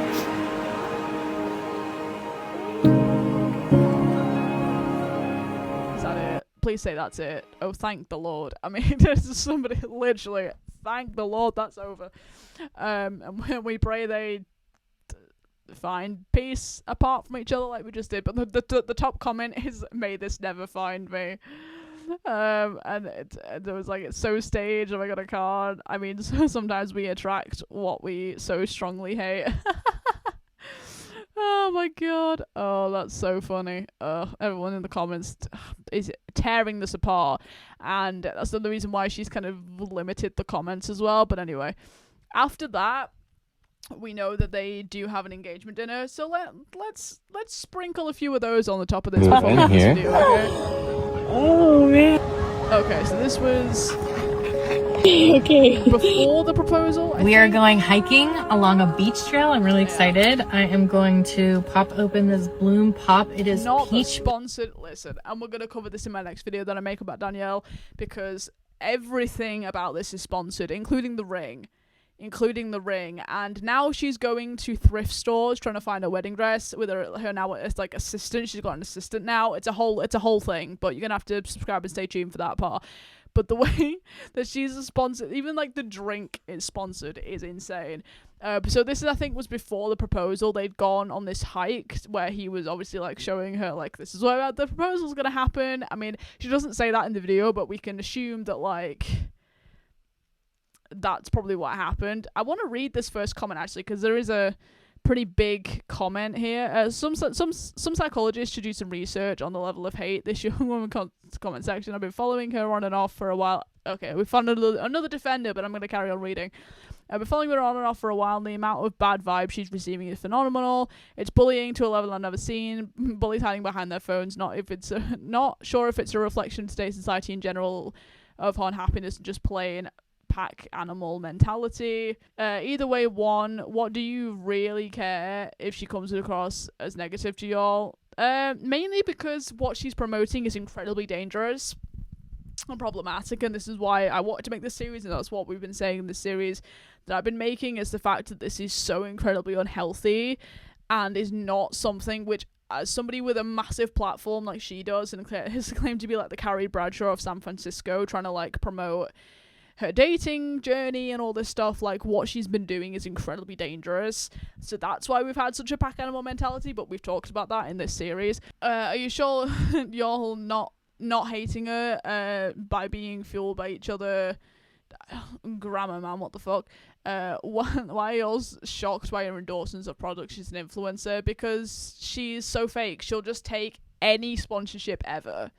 Is that it? Please say that's it. Oh, thank the Lord. I mean, there's somebody literally, thank the Lord that's over. And when we pray, they find peace apart from each other like we just did. But the top comment is, may this never find me. And there was like, it's so staged. Oh my God, I can't. I mean, sometimes we attract what we so strongly hate. Oh my God. Oh, that's so funny. Everyone in the comments is tearing this apart, and that's the reason why she's kind of limited the comments as well. But anyway, after that, we know that they do have an engagement dinner, so let's sprinkle a few of those on the top of this before we continue, okay? Oh, man. Okay, so this was Okay. before the proposal. We are going hiking along a beach trail. I'm really excited. I am going to pop open this Bloom Pop. It is not peach. sponsored. Listen, and we're gonna cover this in my next video that I make about Danielle, because everything about this is sponsored, including the ring. And now she's going to thrift stores trying to find a wedding dress with her now as like assistant. She's got an assistant now. It's a whole thing, but you're gonna have to subscribe and stay tuned for that part. But the way that she's a sponsor, even like the drink is sponsored, is insane. So this is, I think, was before the proposal. They'd gone on this hike where he was obviously like showing her like, this is where the proposal's gonna happen. I mean, she doesn't say that in the video, but we can assume that like that's probably what happened. I want to read this first comment actually, because there is a pretty big comment here. Some psychologists should do some research on the level of hate this young woman comment section. I've been following her on and off for a while. Okay, we found another defender, but I'm going to carry on reading. I've been following her on and off for a while, and the amount of bad vibes she's receiving is phenomenal. It's bullying to a level I've never seen. Bullies hiding behind their phones. Not sure if it's a reflection of today's society in general of unhappiness and just plain pack animal mentality. Either way, what do you really care if she comes across as negative to y'all? Mainly because what she's promoting is incredibly dangerous and problematic, and this is why I wanted to make this series, and that's what we've been saying in this series that I've been making, is the fact that this is so incredibly unhealthy and is not something which, as somebody with a massive platform like she does and has claimed to be like the Carrie Bradshaw of San Francisco, trying to like promote her dating journey and all this stuff, like what she's been doing is incredibly dangerous. So that's why we've had such a pack animal mentality, but we've talked about that in this series. Are you sure y'all not hating her by being fueled by each other? Grammar, man, what the fuck? Why are y'all shocked by her endorsements of products? She's an influencer because she's so fake. She'll just take any sponsorship ever.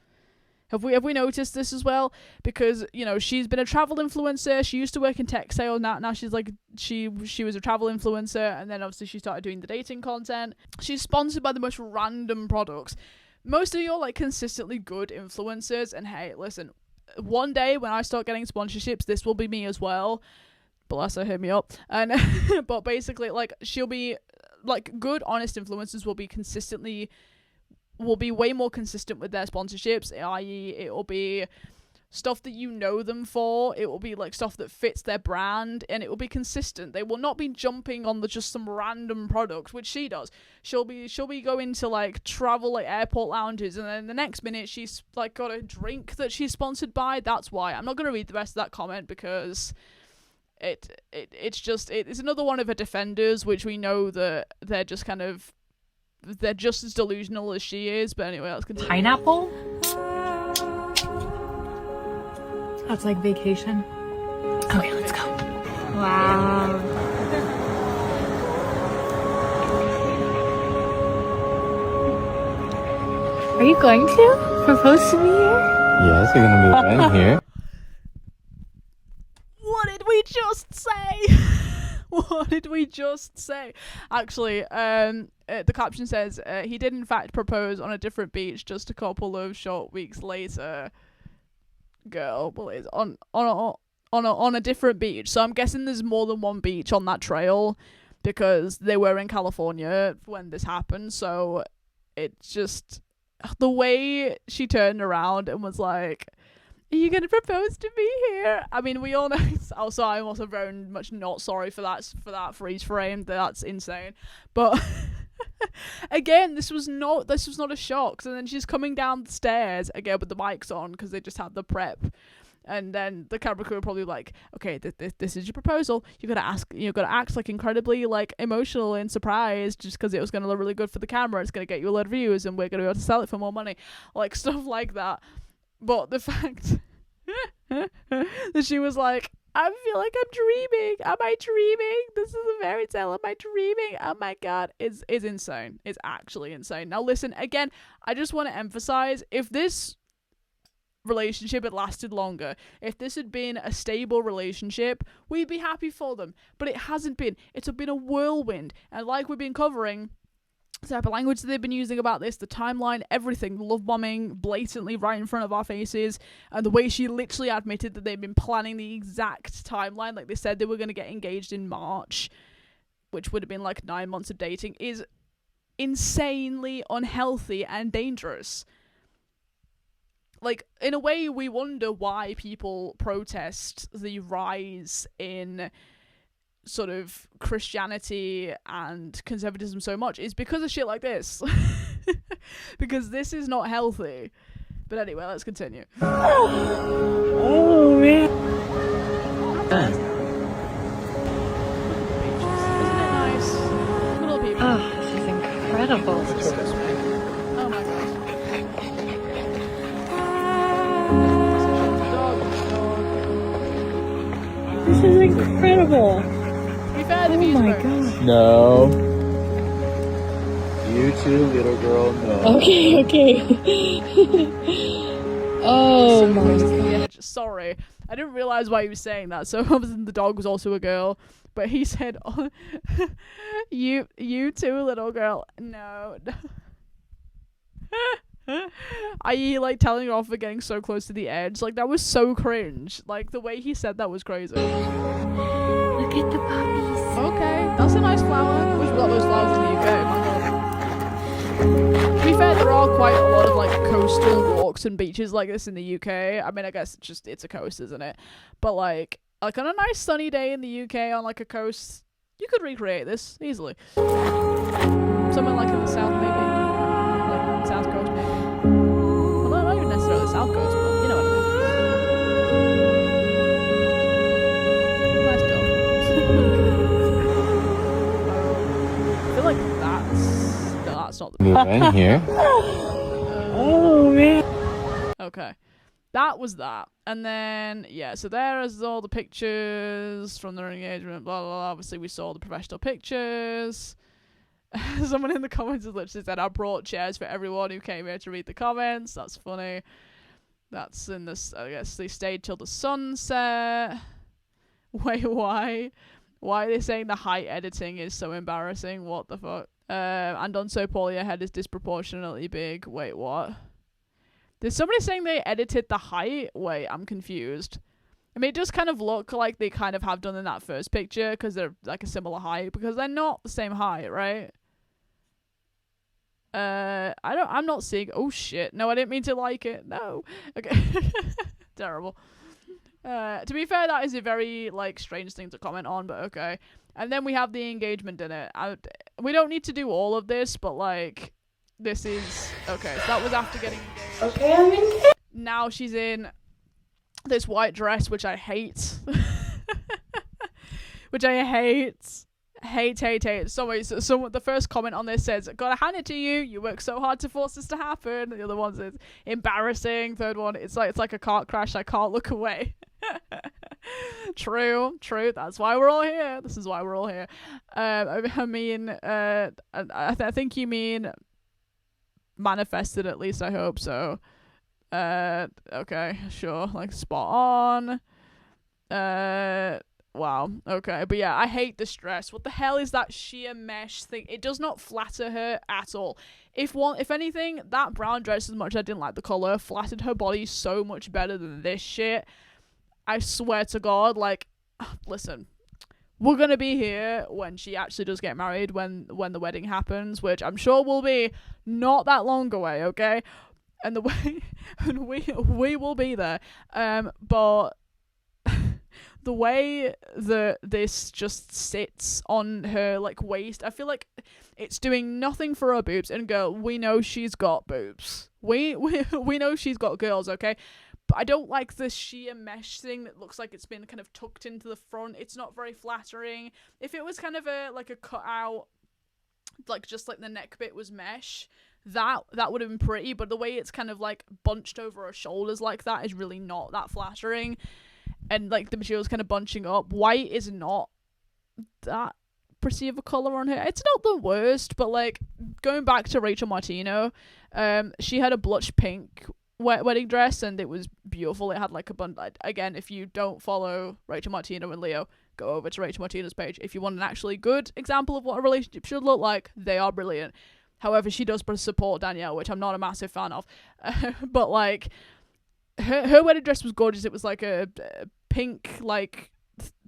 Have we noticed this as well? Because, you know, she's been a travel influencer. She used to work in tech sales. Now she's like, she was a travel influencer, and then obviously she started doing the dating content. She's sponsored by the most random products. Most of you are like consistently good influencers, and hey, listen, one day when I start getting sponsorships, this will be me as well. Bless her, hit me up. And but basically, like, she'll be like, good, honest influencers will be way more consistent with their sponsorships, i.e. it will be stuff that you know them for, it will be like stuff that fits their brand, and it will be consistent. They will not be jumping on just some random products, which she does. She'll be going to like travel, like airport lounges, and then the next minute she's like got a drink that she's sponsored by. That's why I'm not going to read the rest of that comment, because it's another one of her defenders, which we know that they're just as delusional as she is. But anyway, let's continue. Pineapple? That's like vacation. Okay, let's go. Wow. Are you going to propose to me here? Yes, you're gonna be right here. What did we just say? What did we just say? Actually, the caption says he did in fact propose on a different beach just a couple of short weeks later. Girl, well, it's on a different beach. So I'm guessing there's more than one beach on that trail, because they were in California when this happened. So it's just the way she turned around and was like, "Are you gonna propose to me here?" I mean, we all know. Also, I'm also very much not sorry for that freeze frame. That's insane. But again, this was not a shock. So then she's coming down the stairs again with the mics on, because they just had the prep. And then the camera crew were probably like, "Okay, this is your proposal. You gotta act like incredibly like emotional and surprised, just because it was gonna look really good for the camera. It's gonna get you a lot of views, and we're gonna be able to sell it for more money," like stuff like that. But the fact that she was like, "I feel like I'm dreaming. Am I dreaming? This is a fairy tale. Am I dreaming? Oh my god," is insane. It's actually insane. Now listen, again, I just want to emphasize, if this relationship had lasted longer, if this had been a stable relationship, we'd be happy for them. But it hasn't been. It's been a whirlwind. And like we've been covering, the type of language that they've been using about this, the timeline, everything, love bombing blatantly right in front of our faces, and the way she literally admitted that they've been planning the exact timeline, like they said they were going to get engaged in March, which would have been like 9 months of dating, is insanely unhealthy and dangerous. Like, in a way, we wonder why people protest the rise in sort of Christianity and conservatism so much, is because of shit like this. Because this is not healthy. But anyway, let's continue. Oh man. Isn't it nice? Little people. Oh, this is incredible. Oh my gosh. This is incredible. To be fair, the views are bonus. No. You too, little girl, no. Okay. Oh So my close to god. the edge. Sorry, I didn't realize why he was saying that. So obviously the dog was also a girl, but he said, oh, "You too, little girl." No. I.e., like telling her off for getting so close to the edge. Like, that was so cringe. Like, the way he said that was crazy. Look at the puppies. Okay, that's a nice flower. Wish we got those flowers in the UK. My God. To be fair, there are quite a lot of like coastal walks and beaches like this in the UK. I mean, I guess it's a coast, isn't it? But like on a nice sunny day in the UK on like a coast, you could recreate this easily. Somewhere like in the south, maybe, like south coast, maybe. Although not even necessarily south coast, but you know what I Right here. Oh, man. Okay. That was that. And then, yeah, so there is all the pictures from their engagement, blah, blah, blah. Obviously, we saw the professional pictures. Someone in the comments has literally said, I brought chairs for everyone who came here to read the comments. That's funny. That's in this, I guess they stayed till the sunset. Wait, why? Why are they saying the height editing is so embarrassing? What the fuck? And done so poorly, your head is disproportionately big. Wait, what? There's somebody saying they edited the height? Wait, I'm confused. I mean, it does kind of look like they kind of have done in that first picture because they're like a similar height, because they're not the same height, right? I'm not seeing. Oh shit! No, I didn't mean to like it. No. Okay. Terrible. To be fair, that is a very like strange thing to comment on, but okay. And then we have the engagement dinner. We don't need to do all of this, but like, this is okay. So that was after getting engaged. Okay, I'm engaged. Now she's in this white dress, which I hate. Which I hate. Hate. So the first comment on this says, gotta hand it to you, you work so hard to force this to happen. The other one says, embarrassing. Third one, it's like a car crash, I can't look away. True, that's why we're all here. This is why we're all here. I mean, I think you mean manifested, at least I hope so. Okay, sure, like spot on. Wow, okay, but yeah, I hate this dress. What the hell is that sheer mesh thing? It does not flatter her at all. If anything, that brown dress, as much as I didn't like the colour, flattered her body so much better than this shit. I swear to God, like, listen, we're gonna be here when she actually does get married, when the wedding happens, which I'm sure will be not that long away, okay? And we will be there. But the way that this just sits on her like waist, I feel like it's doing nothing for her boobs. And girl, we know she's got boobs. We know she's got girls, okay? But I don't like this sheer mesh thing that looks like it's been kind of tucked into the front. It's not very flattering. If it was kind of a cutout, like just like the neck bit was mesh, that would have been pretty. But the way it's kind of like bunched over her shoulders like that is really not that flattering. And like the material's kind of bunching up. White is not that pretty of a colour on her. It's not the worst, but like going back to Rachel Martino, she had a blush pink wedding dress and it was beautiful. It had like a bun. Again, if you don't follow Rachel Martino and Leo, go over to Rachel Martino's page. If you want an actually good example of what a relationship should look like, they are brilliant. However, she does support Danielle, which I'm not a massive fan of. But like her wedding dress was gorgeous. It was like a pink like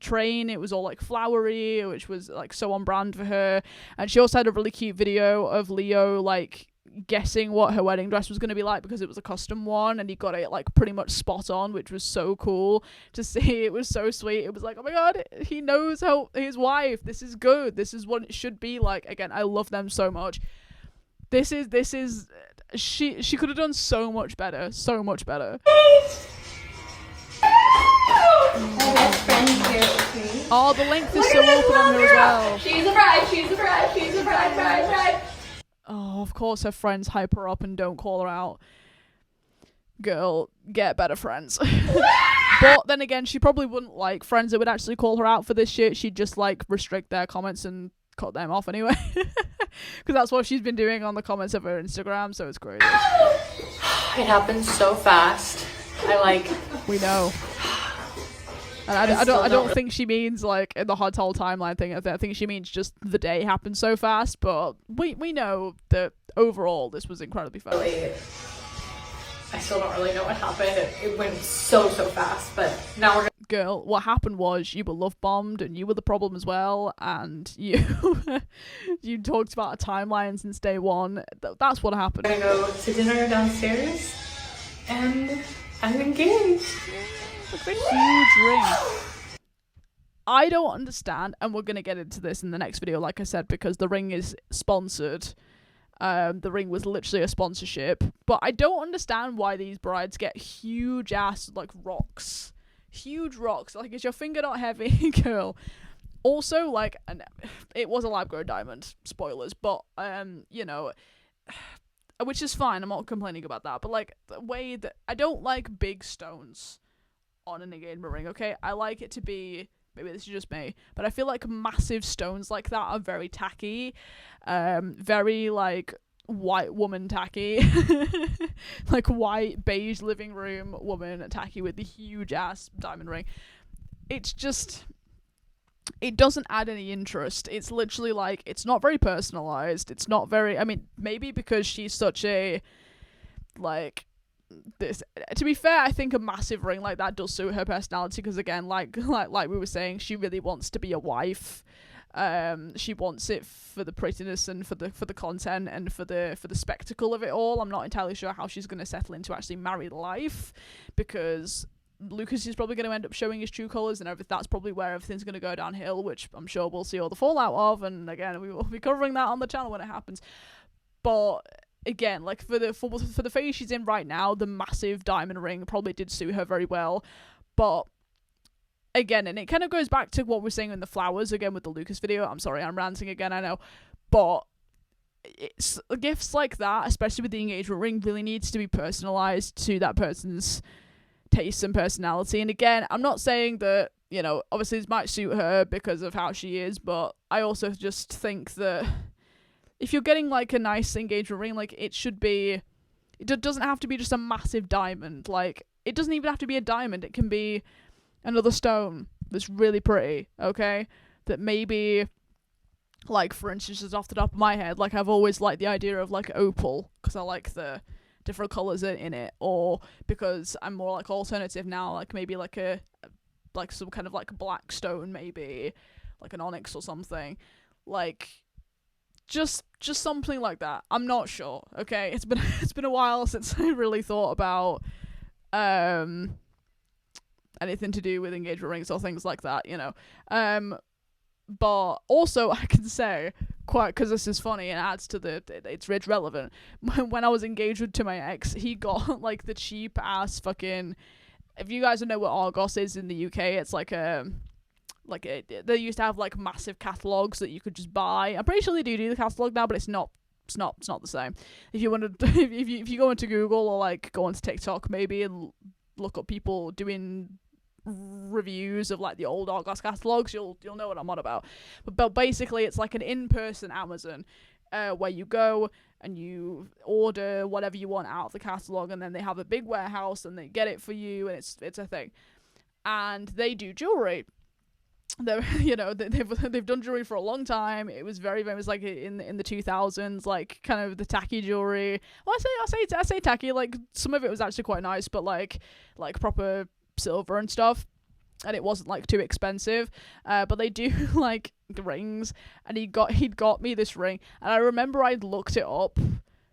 train. It was all like flowery, which was like so on brand for her. And she also had a really cute video of Leo like guessing what her wedding dress was going to be like, because it was a custom one and he got it like pretty much spot on, which was so cool to see. It was so sweet. It was like, oh my god, he knows how his wife, this is good, this is what it should be like. Again, I love them so much. This is she could have done so much better. Oh, the length is so open on her as well. She's a bride. Oh, of course her friends hype her up and don't call her out. Girl, get better friends. But then again, she probably wouldn't like friends that would actually call her out for this shit. She'd just like restrict their comments and cut them off anyway. Because that's what she's been doing on the comments of her Instagram, so it's crazy. It happens so fast. We know. And I don't think she means like in the whole timeline thing. I think she means just the day happened so fast. But we know that overall this was incredibly fast. I still don't really know what happened. It went so fast. But now we're girl, what happened was you were love bombed and you were the problem as well. And you you talked about a timeline since day one. That's what happened. gonna go to dinner downstairs, and I'm engaged. Look at the huge ring. I don't understand, and we're going to get into this in the next video, like I said, because the ring is sponsored. The ring was literally a sponsorship. But I don't understand why these brides get huge ass, like, rocks. Huge rocks. Like, is your finger not heavy, girl? Also, like, it was a lab-grown diamond. Spoilers. But, you know, which is fine, I'm not complaining about that, but like the way that I don't like big stones on an engagement ring, okay? I like it to be, maybe this is just me, but I feel like massive stones like that are very tacky, very like white woman tacky, like white beige living room woman tacky with the huge ass diamond ring. It's just, it doesn't add any interest. It's literally like, it's not very personalized. It's not very, I mean, maybe because she's such a, like, this, to be fair, I think a massive ring like that does suit her personality, because again, like we were saying, she really wants to be a wife. She wants it for the prettiness and for the content and for the spectacle of it all. I'm not entirely sure how she's going to settle into actually married life, because Lucas is probably going to end up showing his true colours, and that's probably where everything's going to go downhill, which I'm sure we'll see all the fallout of, and again, we will be covering that on the channel when it happens. But again, like for the phase she's in right now, the massive diamond ring probably did suit her very well. But again, and it kind of goes back to what we're saying in the flowers again with the Lucas video. I'm sorry, I'm ranting again, I know, but it's gifts like that, especially with the engagement ring, really needs to be personalized to that person's taste and personality. And again, I'm not saying that, you know, obviously this might suit her because of how she is, but I also just think that if you're getting like a nice engagement ring, like it should be, it doesn't have to be just a massive diamond. Like it doesn't even have to be a diamond. It can be another stone that's really pretty, okay? That maybe, like for instance, just off the top of my head, like I've always liked the idea of like opal, because I like the different colours in it, or because I'm more like alternative now, like maybe like some kind of like black stone, maybe like an onyx or something, like just something like that. I'm not sure, okay? It's been a while since I really thought about anything to do with engagement rings or things like that, you know. But also I can say, quite, because this is funny and adds to it's relevant, when I was engaged to my ex, he got like the cheap ass fucking, if you guys don't know what Argos is in the UK, it's like they used to have like massive catalogs that you could just buy. I'm pretty sure they do the catalog now, but it's not the same. If you want to if you go into Google or like go onto TikTok maybe and look up people doing reviews of like the old Argos catalogs, you'll know what I'm on about. But basically it's like an in-person Amazon where you go and you order whatever you want out of the catalog, and then they have a big warehouse and they get it for you, and it's a thing. And they do jewelry. They're, you know, they've done jewelry for a long time. It was very famous, like in the 2000s, like kind of the tacky jewelry. Well, I say tacky. Like some of it was actually quite nice, but like proper silver and stuff, and it wasn't like too expensive. But they do like rings, and he'd got me this ring, and I remember I'd looked it up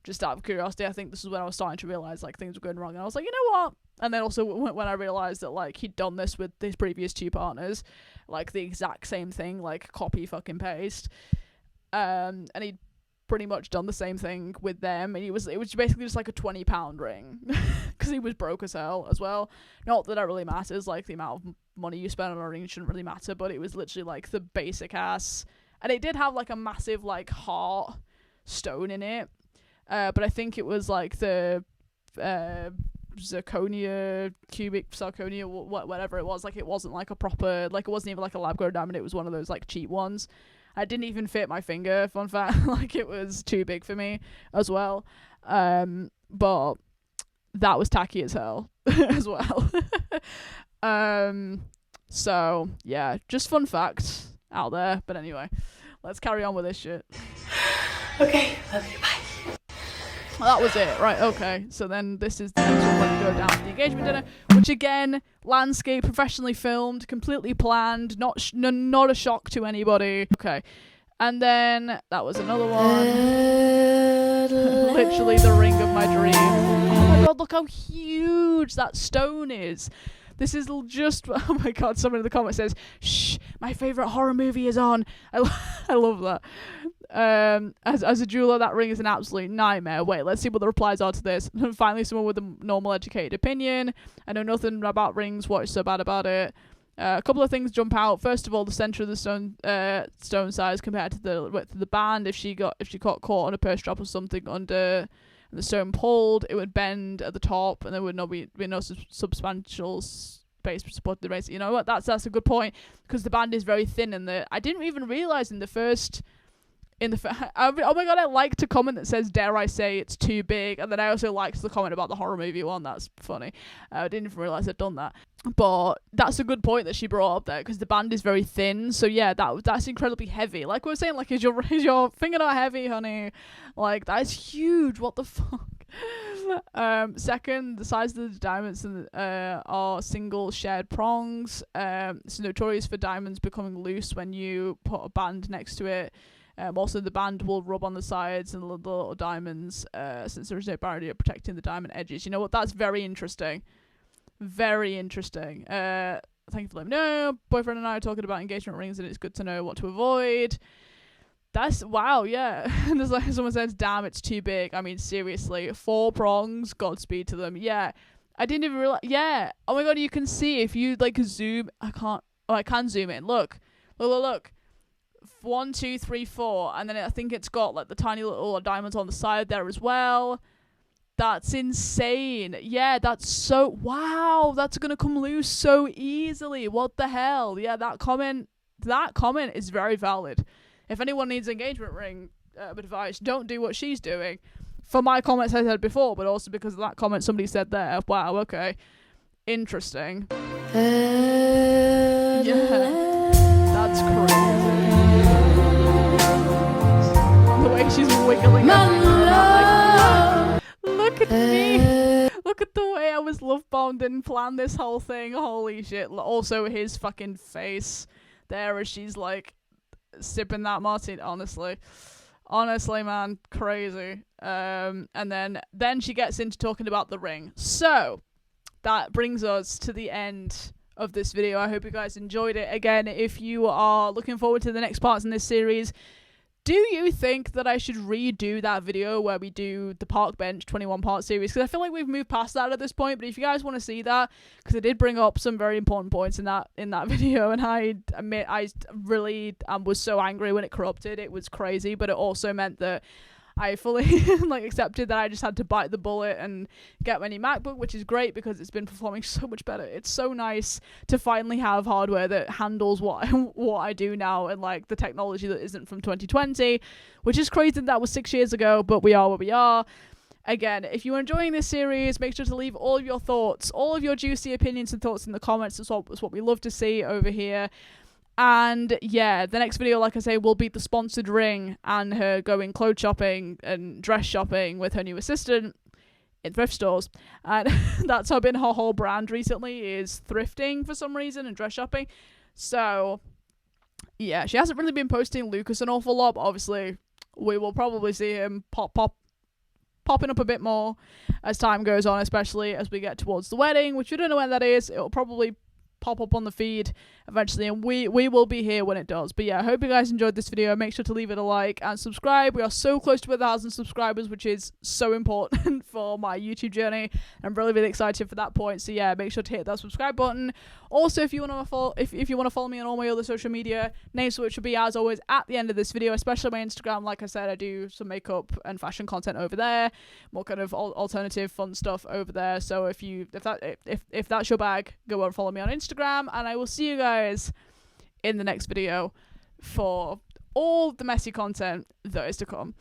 just out of curiosity. I think this is when I was starting to realize like things were going wrong, and I was like, you know what? And then also when I realized that like he'd done this with his previous two partners, like the exact same thing, like copy fucking paste, and he'd pretty much done the same thing with them, and it was basically just like a £20 ring, because he was broke as hell as well. Not that really matters, like the amount of money you spend on a ring shouldn't really matter, but it was literally like the basic ass, and it did have like a massive like heart stone in it, but I think it was like the zirconia, cubic zirconia, whatever it was. Like it wasn't like a proper, like it wasn't even like a lab grown diamond, it was one of those like cheap ones. I didn't even fit my finger, fun fact. Like it was too big for me as well. But that was tacky as hell as well. So yeah, just fun fact out there. But anyway, let's carry on with this shit. Okay, love you, bye. Well, that was it, right? Okay, so then this is the next one where we go down to the engagement dinner, which again, landscape, professionally filmed, completely planned, not a shock to anybody. Okay, and then that was another one. Literally the ring of my dream. Oh my god, look how huge that stone is. This is just, oh my god, someone in the comments says, shh, my favourite horror movie is on. I love that. As a jeweler, that ring is an absolute nightmare. Wait, let's see what the replies are to this. Finally, someone with a normal educated opinion. I know nothing about rings. What's so bad about it? A couple of things jump out. First of all, the center of the stone size compared to the width of the band. If she got caught on a purse strap or something under the stone pulled, it would bend at the top, and there would not be no substantial space to support the race. You know what? That's a good point, because the band is very thin, and I didn't even realize oh my god, I liked a comment that says, dare I say it's too big, and then I also liked the comment about the horror movie one. That's funny. I didn't even realize I'd done that, but that's a good point that she brought up there, because the band is very thin. So yeah, that's incredibly heavy. Like we were saying, like, is your finger not heavy, honey? Like, that is huge. What the fuck? Second, the size of the diamonds are single shared prongs. It's notorious for diamonds becoming loose when you put a band next to it. Also, the band will rub on the sides and the little diamonds, since there is no barrier protecting the diamond edges. You know what? That's very interesting. Very interesting. Thank you for letting me know. Boyfriend and I are talking about engagement rings, and it's good to know what to avoid. That's, wow, yeah. And there's like, someone says, damn, it's too big. I mean, seriously, 4 prongs, Godspeed to them. Yeah. I didn't even realize. Yeah. Oh my god, you can see if you, like, zoom. I can zoom in. Look. 1, 2, 3, 4, and then I think it's got like the tiny little diamonds on the side there as well. That's insane. Yeah, that's so, wow, that's gonna come loose so easily. What the hell? Yeah, that comment is very valid. If anyone needs engagement ring advice, don't do what she's doing. For my comments I said before, but also because of that comment somebody said there. Wow, okay, interesting. Yeah, that's crazy. The way she's wiggling around, like, look at me. Look at the way I was love bombed and planned this whole thing. Holy shit. Also, his fucking face there as she's like sipping that martini. Honestly, man, crazy. And then she gets into talking about the ring. So that brings us to the end of this video. I hope you guys enjoyed it. Again, if you are looking forward to the next parts in this series, do you think that I should redo that video where we do the park bench 21-part series? Because I feel like we've moved past that at this point. But if you guys want to see that, because I did bring up some very important points in that video, and I admit I really was so angry when it corrupted. It was crazy, but it also meant that I fully accepted that I just had to bite the bullet and get my new MacBook, which is great because it's been performing so much better. It's so nice to finally have hardware that handles what I do now, and like the technology that isn't from 2020, which is crazy that was 6 years ago, but we are where we are. Again, if you're enjoying this series, make sure to leave all of your thoughts, all of your juicy opinions and thoughts in the comments. That's what we love to see over here. And yeah, the next video, like I say, will be the sponsored ring and her going clothes shopping and dress shopping with her new assistant in thrift stores. And that's been her whole brand recently, is thrifting for some reason and dress shopping. So yeah, she hasn't really been posting Lucas an awful lot, but obviously we will probably see him popping up a bit more as time goes on, especially as we get towards the wedding, which we don't know when that is. It'll probably pop up on the feed eventually, and we will be here when it does. But yeah, I hope you guys enjoyed this video. Make sure to leave it a like and subscribe. We are so close to 1,000 subscribers, which is so important for my YouTube journey. I'm really excited for that point. So yeah, make sure to hit that subscribe button. Also, if you want to follow me on all my other social media, names which will be as always at the end of this video, especially my Instagram. Like I said, I do some makeup and fashion content over there, more kind of alternative fun stuff over there. So if that's your bag, go and follow me on Instagram, and I will see you guys in the next video for all the messy content that is to come.